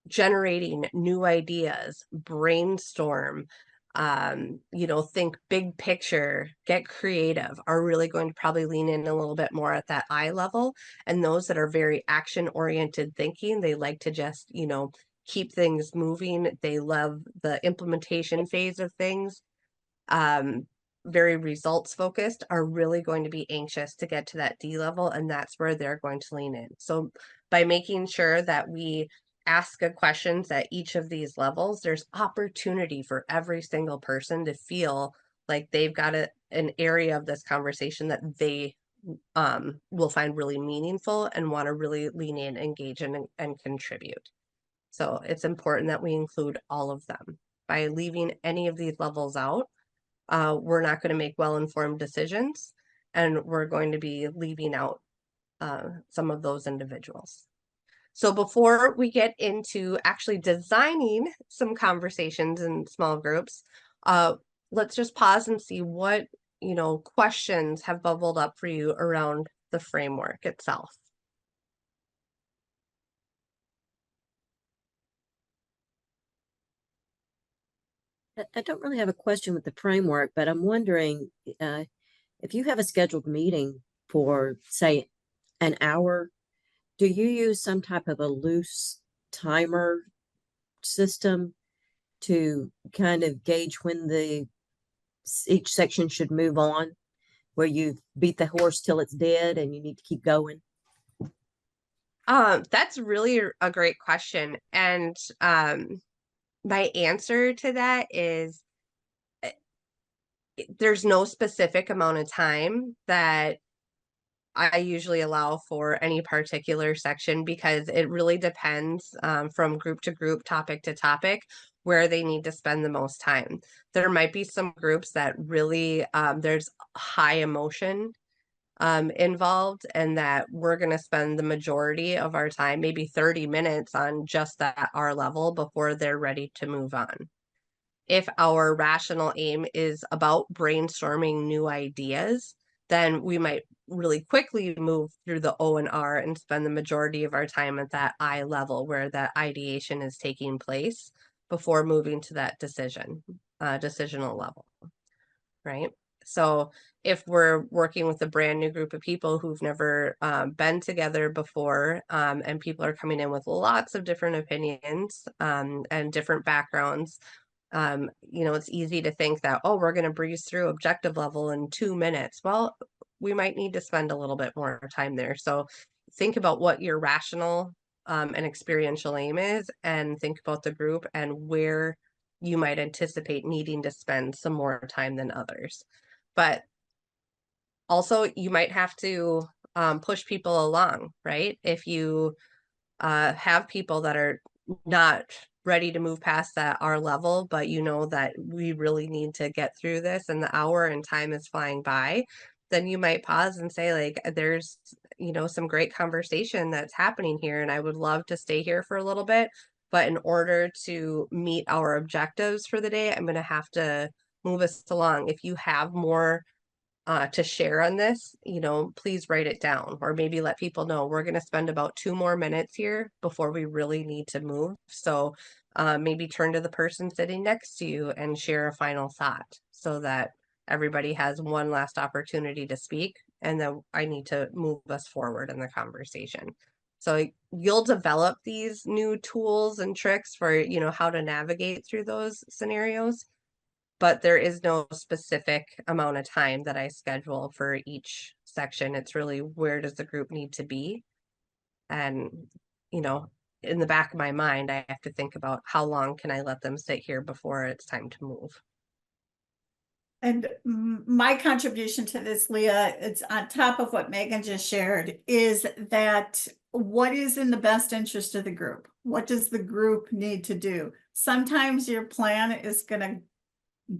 generating new ideas, brainstorm, think big picture, get creative, are really going to probably lean in a little bit more at that I level. And those that are very action oriented thinking, they like to just, keep things moving. They love the implementation phase of things. Very results focused, are really going to be anxious to get to that D level, and that's where they're going to lean in. So by making sure that we ask questions at each of these levels, there's opportunity for every single person to feel like they've got an area of this conversation that they will find really meaningful and want to really lean in, engage in, and contribute. So it's important that we include all of them. By leaving any of these levels out, we're not going to make well-informed decisions, and we're going to be leaving out some of those individuals. So before we get into actually designing some conversations in small groups, let's just pause and see what, questions have bubbled up for you around the framework itself. I don't really have a question with the framework, but I'm wondering if you have a scheduled meeting for, say, an hour, do you use some type of a loose timer system to kind of gauge when each section should move on, where you beat the horse till it's dead and you need to keep going? That's really a great question. And my answer to that is there's no specific amount of time that I usually allow for any particular section, because it really depends from group to group, topic to topic, where they need to spend the most time. There might be some groups that really there's high emotion involved, and that we're going to spend the majority of our time, maybe 30 minutes, on just that R level before they're ready to move on. if our rational aim is about brainstorming new ideas, then we might really quickly move through the O and R and spend the majority of our time at that I level where that ideation is taking place before moving to that decisional level, right? So if we're working with a brand new group of people who've never been together before, and people are coming in with lots of different opinions and different backgrounds, it's easy to think that, oh, we're going to breeze through objective level in 2 minutes. Well, we might need to spend a little bit more time there. So think about what your rational and experiential aim is, and think about the group and where you might anticipate needing to spend some more time than others. But also you might have to push people along, right? If you have people that are not ready to move past that R level, but you know that we really need to get through this and the hour and time is flying by, then you might pause and say, like, there's, some great conversation that's happening here, and I would love to stay here for a little bit. But in order to meet our objectives for the day, I'm going to have to move us along. If you have more to share on this, please write it down, or maybe let people know we're going to spend about 2 more minutes here before we really need to move. So maybe turn to the person sitting next to you and share a final thought so that everybody has one last opportunity to speak. And then I need to move us forward in the conversation. So you'll develop these new tools and tricks for, how to navigate through those scenarios. But there is no specific amount of time that I schedule for each section. It's really, where does the group need to be? And, in the back of my mind, I have to think about how long can I let them sit here before it's time to move. And my contribution to this, Leah, it's on top of what Megan just shared, is that what is in the best interest of the group? What does the group need to do? Sometimes your plan is going to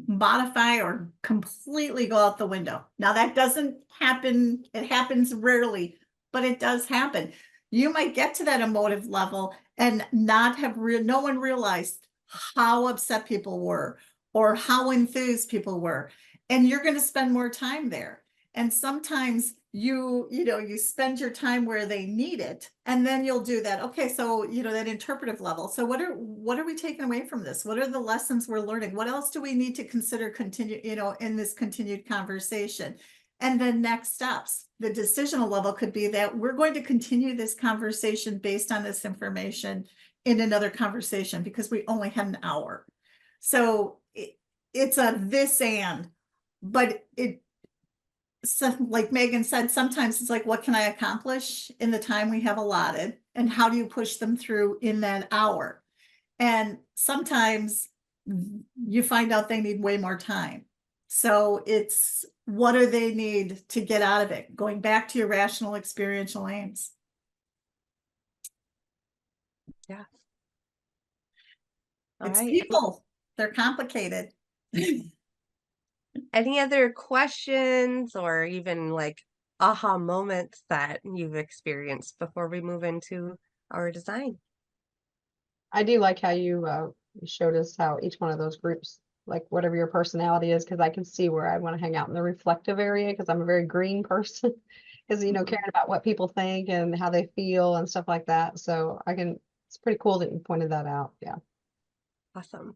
modify or completely go out the window. Now that doesn't happen. It happens rarely, but it does happen. You might get to that emotive level and not have no one realized how upset people were or how enthused people were. And you're going to spend more time there. And sometimes you spend your time where they need it, and then you'll do that. Okay, so that interpretive level. So what are we taking away from this? What are the lessons we're learning? What else do we need to consider continue, in this continued conversation? And then next steps. The decisional level could be that we're going to continue this conversation based on this information in another conversation because we only had an hour. So it's a this and, but so like Megan said, sometimes it's like, what can I accomplish in the time we have allotted? And how do you push them through in that hour? And sometimes you find out they need way more time. So it's, what do they need to get out of it? Going back to your rational experiential aims. Yeah. It's people. They're complicated. Any other questions or even like aha moments that you've experienced before we move into our design? I do like how you showed us how each one of those groups, like whatever your personality is, because I can see where I want to hang out in the reflective area because I'm a very green person, because caring about what people think and how they feel and stuff like that. So it's pretty cool that you pointed that out. Yeah. Awesome.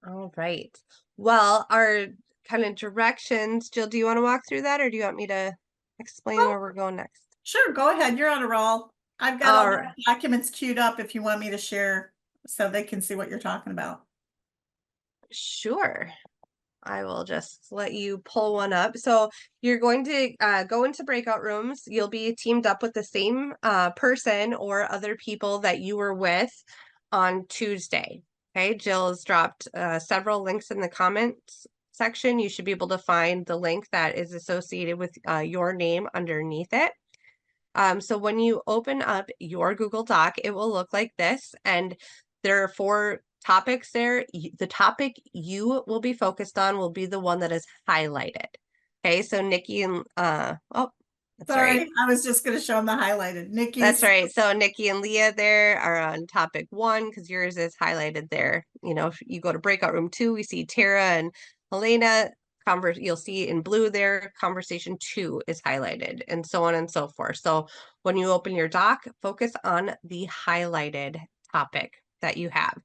All right. Well, our kind of directions, Jill, do you want to walk through that, or do you want me to explain where we're going next? Sure, go ahead. You're on a roll. I've got all the documents queued up if you want me to share so they can see what you're talking about. Sure. I will just let you pull one up. So you're going to go into breakout rooms. You'll be teamed up with the same person or other people that you were with on Tuesday. Okay, Jill has dropped several links in the comments section. You should be able to find the link that is associated with your name underneath it. So when you open up your Google Doc, it will look like this, and there are 4 topics there. The topic you will be focused on will be the one that is highlighted. Okay, so Nikki and That's Sorry, right. I was just going to show them the highlighted. Nikki's. That's right. So Nikki and Leah there are on topic 1 because yours is highlighted there. You know, if you go to breakout room 2, we see Tara and Helena. You'll see in blue there, conversation 2 is highlighted, and so on and so forth. So when you open your doc, focus on the highlighted topic that you have.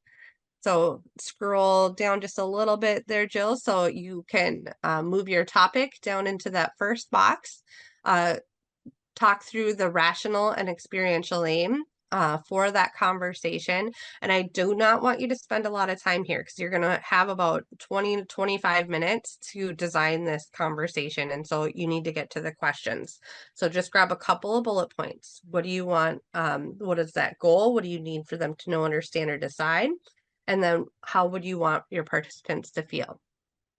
So scroll down just a little bit there, Jill, so you can move your topic down into that first box. Talk through the rational and experiential aim for that conversation. And I do not want you to spend a lot of time here because you're going to have about 20 to 25 minutes to design this conversation. And so you need to get to the questions. So just grab a couple of bullet points. What do you want? What is that goal? What do you need for them to know, understand, or decide? And then how would you want your participants to feel?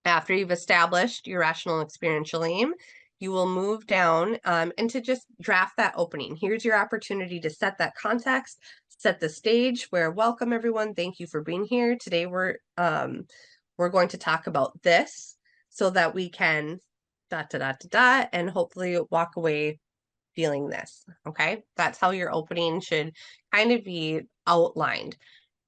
After you've established your rational and experiential aim, you will move down and to just draft that opening. Here's your opportunity to set that context, set the stage where welcome everyone. Thank you for being here. Today we're going to talk about this so that we can ... and hopefully walk away feeling this. Okay, that's how your opening should kind of be outlined.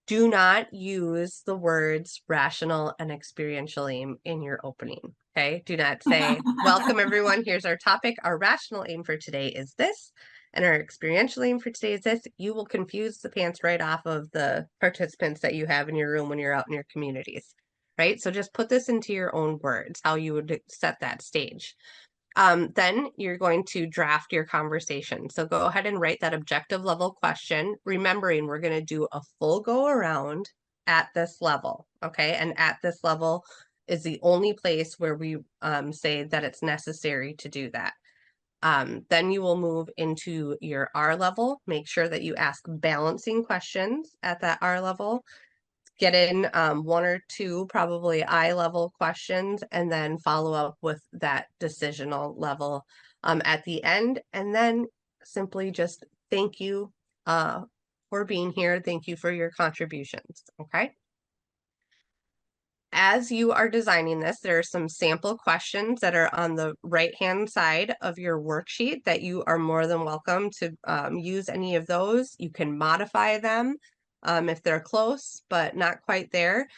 Do not use the words rational and experiential aim in your opening. Okay, do not say, welcome everyone, here's our topic. Our rational aim for today is this, and our experiential aim for today is this. You will confuse the pants right off of the participants that you have in your room when you're out in your communities, right? So just put this into your own words, how you would set that stage. Then you're going to draft your conversation. So go ahead and write that objective level question, remembering we're going to do a full go around at this level. Okay. And at this level is the only place where we say that it's necessary to do that. Then you will move into your R level. Make sure that you ask balancing questions at that R level. Get in 1 or 2 probably I level questions, and then follow up with that decisional level at the end. And then simply just thank you for being here. Thank you for your contributions. Okay. As you are designing this, there are some sample questions that are on the right-hand side of your worksheet that you are more than welcome to use any of those. You can modify them if they're close, but not quite there.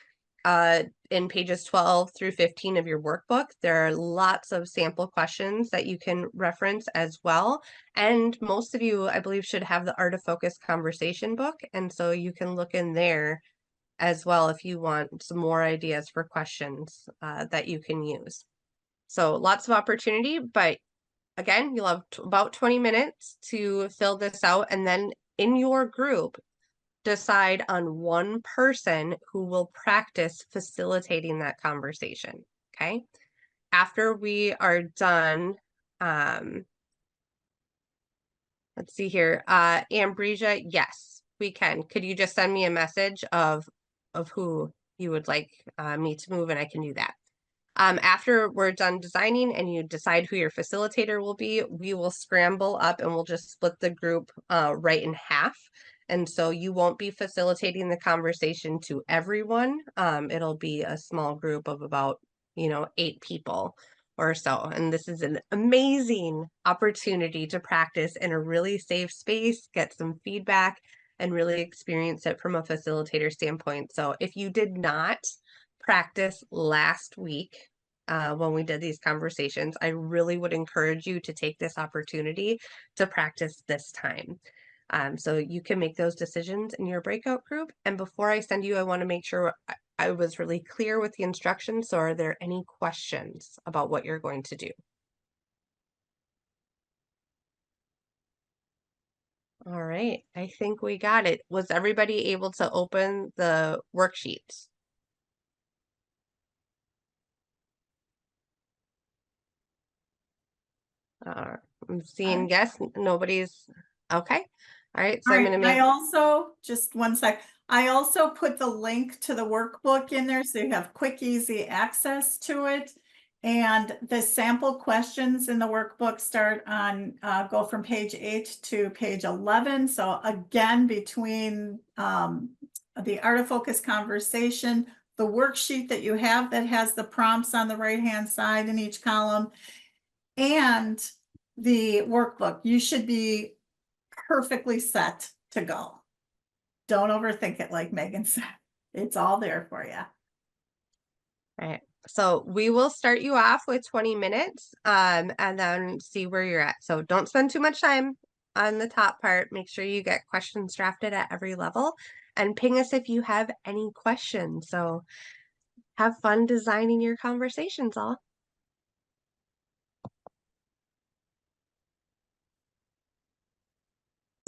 In pages 12 through 15 of your workbook, there are lots of sample questions that you can reference as well. And most of you, I believe, should have the Art of Focus conversation book. And so you can look in there as well if you want some more ideas for questions that you can use. So lots of opportunity, but again, you'll have about 20 minutes to fill this out, and then in your group, decide on one person who will practice facilitating that conversation. Okay. After we are done, let's see here. Ambrosia, yes, we can. Could you just send me a message of who you would like me to move, and I can do that. After we're done designing and you decide who your facilitator will be, we will scramble up and we'll just split the group right in half. And so you won't be facilitating the conversation to everyone. It'll be a small group of about, 8 people or so. And this is an amazing opportunity to practice in a really safe space, get some feedback, and really experience it from a facilitator standpoint. So if you did not practice last week when we did these conversations, I really would encourage you to take this opportunity to practice this time. So you can make those decisions in your breakout group. And before I send you, I want to make sure I was really clear with the instructions. So are there any questions about what you're going to do? All right, I think we got it. Was everybody able to open the worksheets? I'm seeing yes, nobody's okay. All right, so I'm gonna make. I also, just one sec. I also put the link to the workbook in there so you have quick, easy access to it. And the sample questions in the workbook start on, go from page 8 to page 11. So again, between the Art of Focus conversation, the worksheet that you have that has the prompts on the right-hand side in each column, and the workbook, you should be perfectly set to go. Don't overthink it, like Megan said. It's all there for you. Right. So we will start you off with 20 minutes and then see where you're at. So don't spend too much time on the top part. Make sure you get questions drafted at every level and ping us if you have any questions. So have fun designing your conversations all.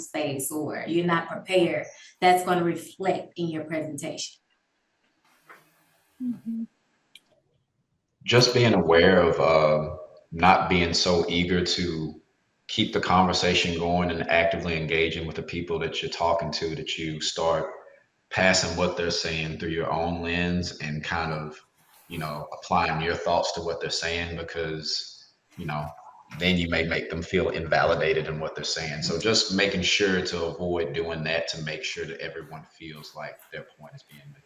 Space or you're not prepared, that's going to reflect in your presentation. Just being aware of not being so eager to keep the conversation going and actively engaging with the people that you're talking to, that you start passing what they're saying through your own lens and kind of, applying your thoughts to what they're saying, because, then you may make them feel invalidated in what they're saying. So just making sure to avoid doing that, to make sure that everyone feels like their point is being made.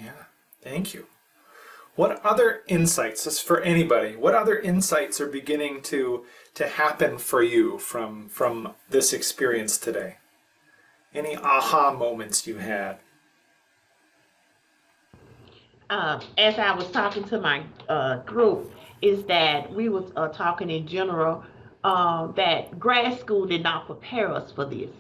Yeah, thank you. What other insights, just for anybody, what other insights are beginning to happen for you from this experience today? Any aha moments you had? As I was talking to my group, is that we was talking in general that grad school did not prepare us for this.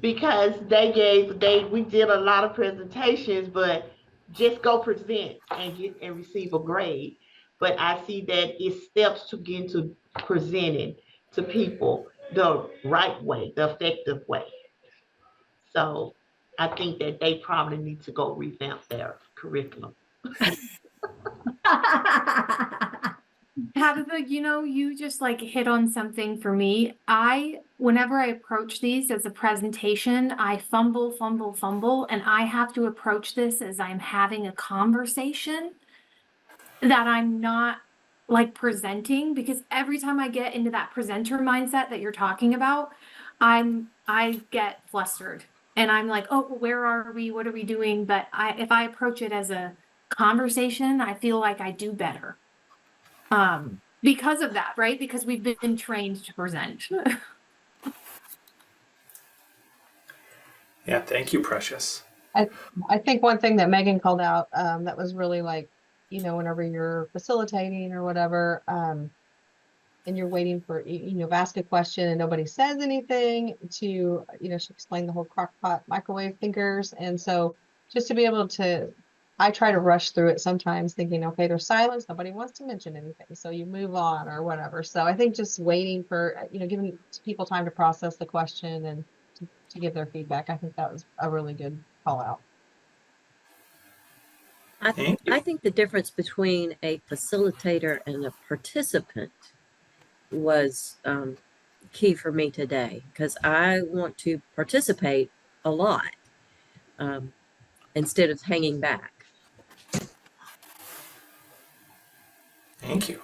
Because we did a lot of presentations, but just go present and receive a grade. But I see that it's steps to get into presenting to people the right way, the effective way. So I think that they probably need to go revamp their curriculum. Tabitha, you just like hit on something for me. Whenever I approach these as a presentation, I fumble, and I have to approach this as I'm having a conversation, that I'm not like presenting, because every time I get into that presenter mindset that you're talking about, I get flustered and I'm like, oh, where are we? What are we doing? But if I approach it as a conversation, I feel like I do better. Because of that, right? Because we've been trained to present. Yeah, thank you, Precious. I think one thing that Megan called out that was really like, whenever you're facilitating or whatever, and you're waiting for, ask a question and nobody says anything to, she explained the whole crockpot microwave thinkers. And so just to be able to, I try to rush through it sometimes thinking, okay, there's silence, nobody wants to mention anything. So you move on or whatever. So I think just waiting for, giving people time to process the question and to give their feedback. I think that was a really good call out. I think the difference between a facilitator and a participant was key for me today, because I want to participate a lot instead of hanging back. Thank you.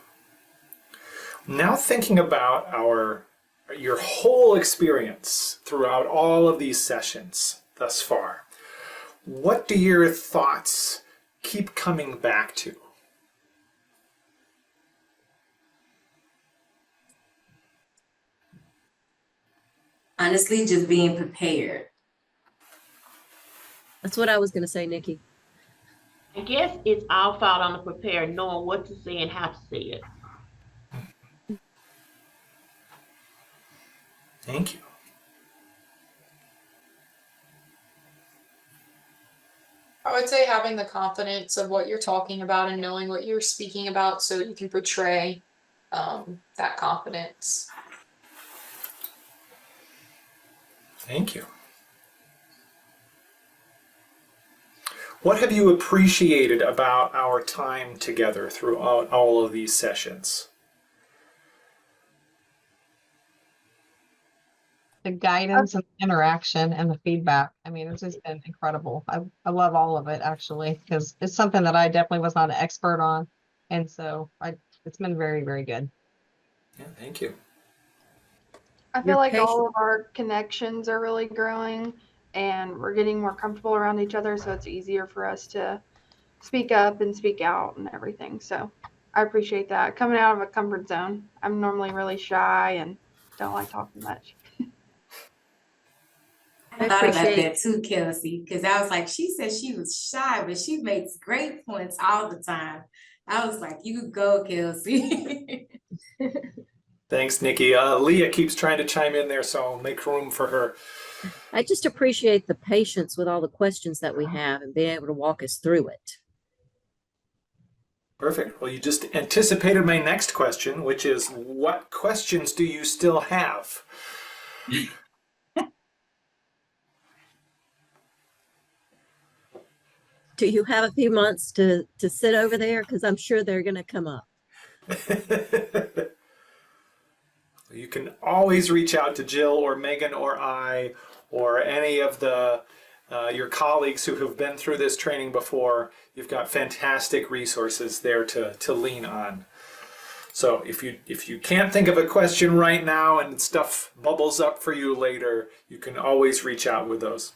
Now thinking about your whole experience throughout all of these sessions thus far, what do your thoughts keep coming back to? Honestly, just being prepared. That's what I was going to say, Nikki. I guess it's our fault on the prepared, knowing what to say and how to say it. Thank you. I would say having the confidence of what you're talking about and knowing what you're speaking about so you can portray that confidence. Thank you. What have you appreciated about our time together throughout all of these sessions? The guidance and the interaction and the feedback. I mean, it's just been incredible. I love all of it, actually, because it's something that I definitely was not an expert on. And so it's been very, very good. Yeah, thank you. I feel like all of our connections are really growing and we're getting more comfortable around each other. So it's easier for us to speak up and speak out and everything. So I appreciate that. Coming out of a comfort zone. I'm normally really shy and don't like talking much. I thought about that too, Kelsey, because I was like, she said she was shy, but she makes great points all the time. I was like, you go, Kelsey. Thanks, Nikki. Leah keeps trying to chime in there, so I'll make room for her. I just appreciate the patience with all the questions that we have and being able to walk us through it. Perfect. Well, you just anticipated my next question, which is, what questions do you still have? Do you have a few months to sit over there? Because I'm sure they're going to come up. You can always reach out to Jill or Megan or I or any of the your colleagues who have been through this training before. You've got fantastic resources there to lean on. So if you can't think of a question right now and stuff bubbles up for you later, you can always reach out with those.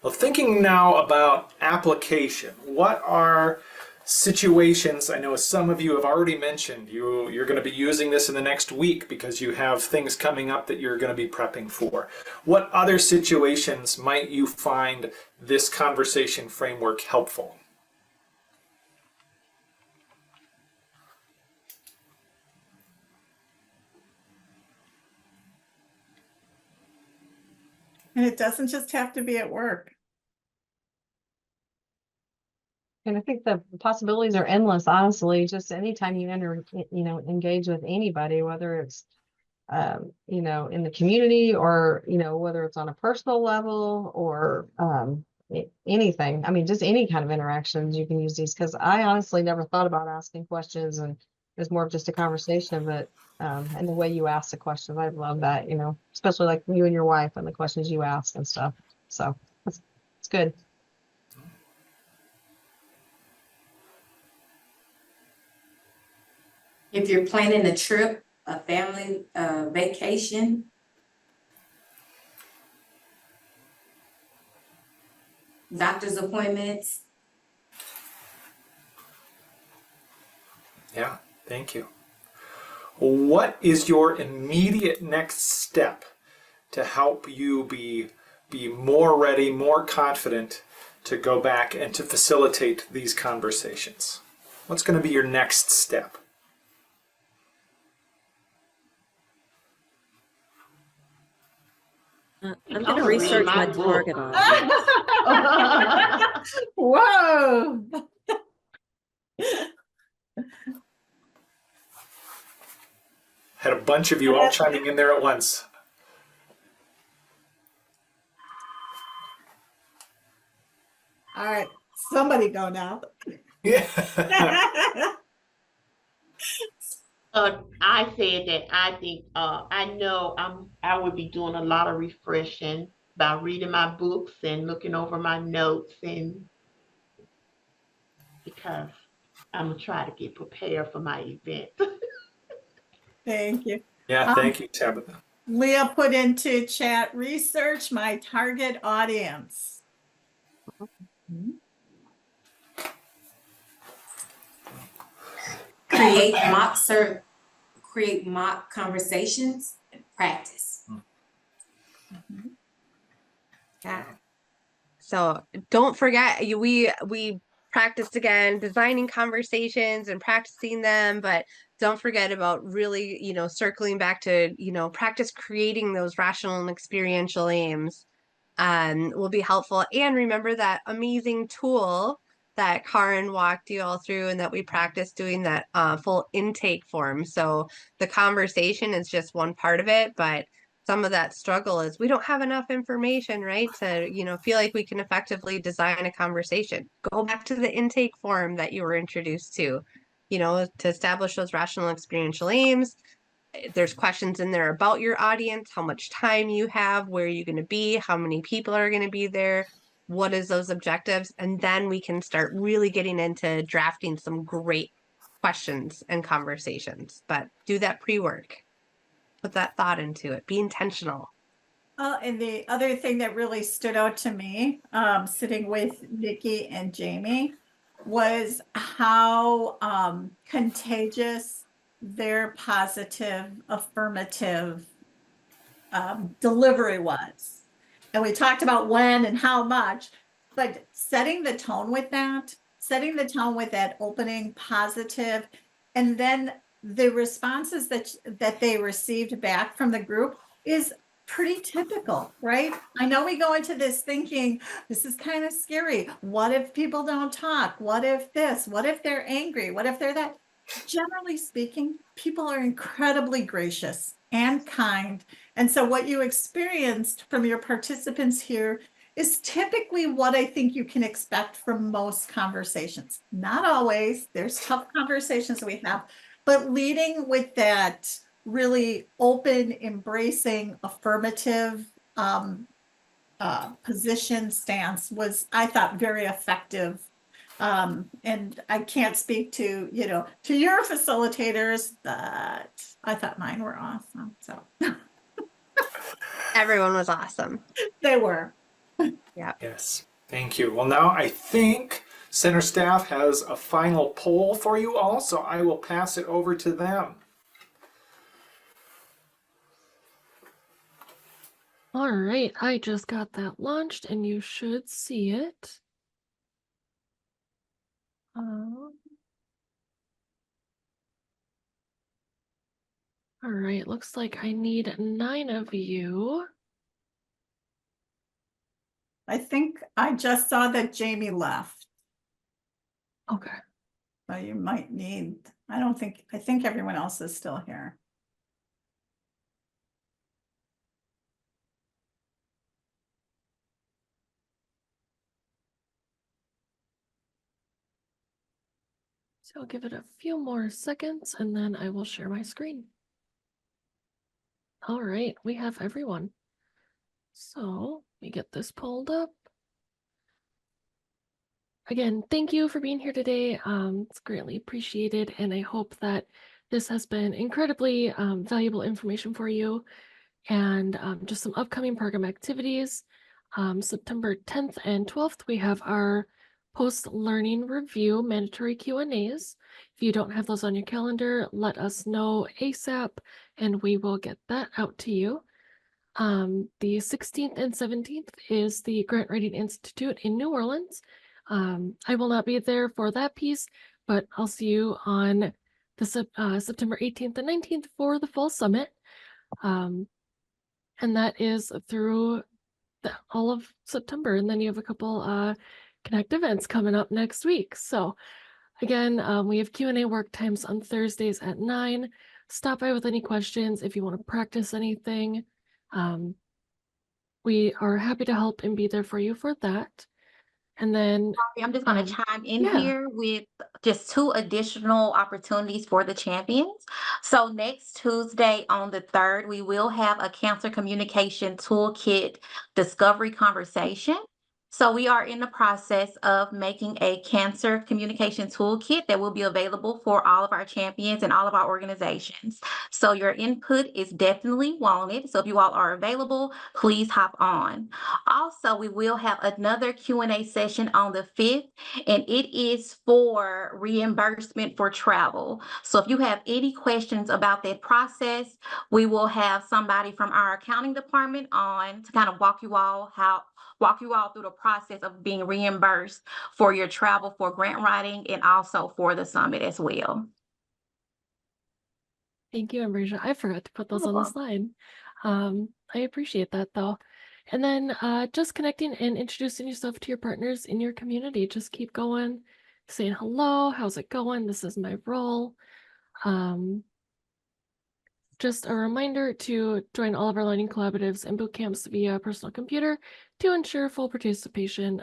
Well, thinking now about application, what are situations, I know some of you have already mentioned, you're going to be using this in the next week because you have things coming up that you're going to be prepping for. What other situations might you find this conversation framework helpful? And it doesn't just have to be at work. And I think the possibilities are endless, honestly. Just anytime you engage with anybody, whether it's, in the community or, whether it's on a personal level or anything. I mean, just any kind of interactions you can use these, because I honestly never thought about asking questions, and it's more of just a conversation, but and the way you ask the questions, I love that, especially like you and your wife and the questions you ask and stuff. So it's good. If you're planning a trip, a family vacation, doctor's appointments. Yeah, thank you. What is your immediate next step to help you be more ready, more confident to go back and to facilitate these conversations? What's going to be your next step? I'm going to research my target audience. Whoa. Had a bunch of you all chiming in there at once. All right, somebody go now. Yeah. I said that I think I know I would be doing a lot of refreshing by reading my books and looking over my notes, and because I'm gonna try to get prepared for my event. Thank you. Yeah, thank you, Tabitha. Leah put into chat, research my target audience. Create mock conversations and practice. Yeah. So don't forget, we practiced again designing conversations and practicing them, but don't forget about really, circling back to, practice creating those rational and experiential aims will be helpful. And remember that amazing tool that Karen walked you all through and that we practiced doing, that full intake form. So the conversation is just one part of it, but some of that struggle is we don't have enough information, right? To, feel like we can effectively design a conversation. Go back to the intake form that you were introduced to, to establish those rational experiential aims. There's questions in there about your audience, how much time you have, where you're going to be, how many people are going to be there, what is those objectives, and then we can start really getting into drafting some great questions and conversations. But do that pre-work. Put that thought into it. Be intentional. And the other thing that really stood out to me, sitting with Nikki and Jamie, was how contagious their positive, affirmative delivery was. And we talked about when and how much, but setting the tone with that, opening, positive, and then the responses that they received back from the group is pretty typical, right? I know we go into this thinking, this is kind of scary. What if people don't talk? What if this? What if they're angry? What if they're that? Generally speaking, people are incredibly gracious and kind. And so what you experienced from your participants here is typically what I think you can expect from most conversations. Not always, there's tough conversations we have, but leading with that really open, embracing, affirmative position stance was, I thought, very effective. And I can't speak to, to your facilitators, but I thought mine were awesome. So Everyone was awesome. they were. Yeah. Yes. Thank you. Well, now I think center staff has a final poll for you all, so I will pass it over to them. All right, I just got that launched and you should see it. All right, looks like I need 9 of you. I think I just saw that Jamie left. Okay. So you might need, I think everyone else is still here. So I'll give it a few more seconds and then I will share my screen. All right, we have everyone. So let me get this pulled up. Again, thank you for being here today. It's greatly appreciated, and I hope that this has been incredibly valuable information for you. And just some upcoming program activities. September 10th and 12th, we have our post-learning review mandatory Q&As. If you don't have those on your calendar, let us know ASAP, and we will get that out to you. The 16th and 17th is the Grant Writing Institute in New Orleans. I will not be there for that piece, but I'll see you on the September 18th and 19th for the Fall Summit. And that is through all of September. And then you have a couple Connect events coming up next week. So again, we have Q&A work times on Thursdays at 9. Stop by with any questions if you want to practice anything. We are happy to help and be there for you for that. And then I'm just going to chime in yeah. here with just 2 additional opportunities for the champions. So next Tuesday on the 3rd, we will have a Cancer Communication Toolkit Discovery Conversation. So we are in the process of making a cancer communication toolkit that will be available for all of our champions and all of our organizations. So your input is definitely wanted. So if you all are available, please hop on. Also, we will have another Q&A session on the 5th, and it is for reimbursement for travel. So if you have any questions about that process, we will have somebody from our accounting department on to kind of walk you all through the process of being reimbursed for your travel for grant writing and also for the summit as well. Thank you, Ambrosia. I forgot to put those on the slide. I appreciate that though. And then just connecting and introducing yourself to your partners in your community. Just keep going, saying hello, how's it going? This is my role. Just a reminder to join all of our learning collaboratives and boot camps via personal computer to ensure full participation.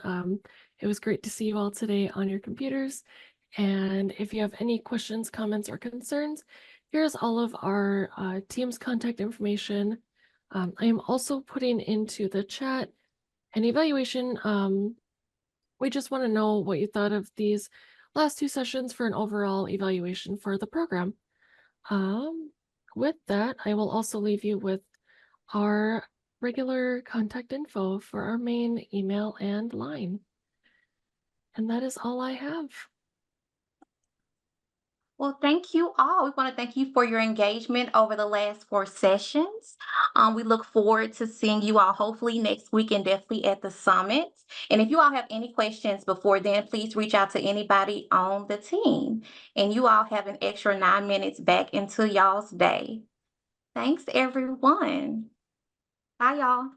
It was great to see you all today on your computers. And if you have any questions, comments, or concerns, here's all of our team's contact information. I am also putting into the chat an evaluation. We just want to know what you thought of these last 2 sessions for an overall evaluation for the program. With that, I will also leave you with our regular contact info for our main email and line. And that is all I have. Well, thank you all. We want to thank you for your engagement over the last 4 sessions. We look forward to seeing you all hopefully next week and definitely at the summit. And if you all have any questions before then, please reach out to anybody on the team. And you all have an extra 9 minutes back into y'all's day. Thanks, everyone. Bye, y'all.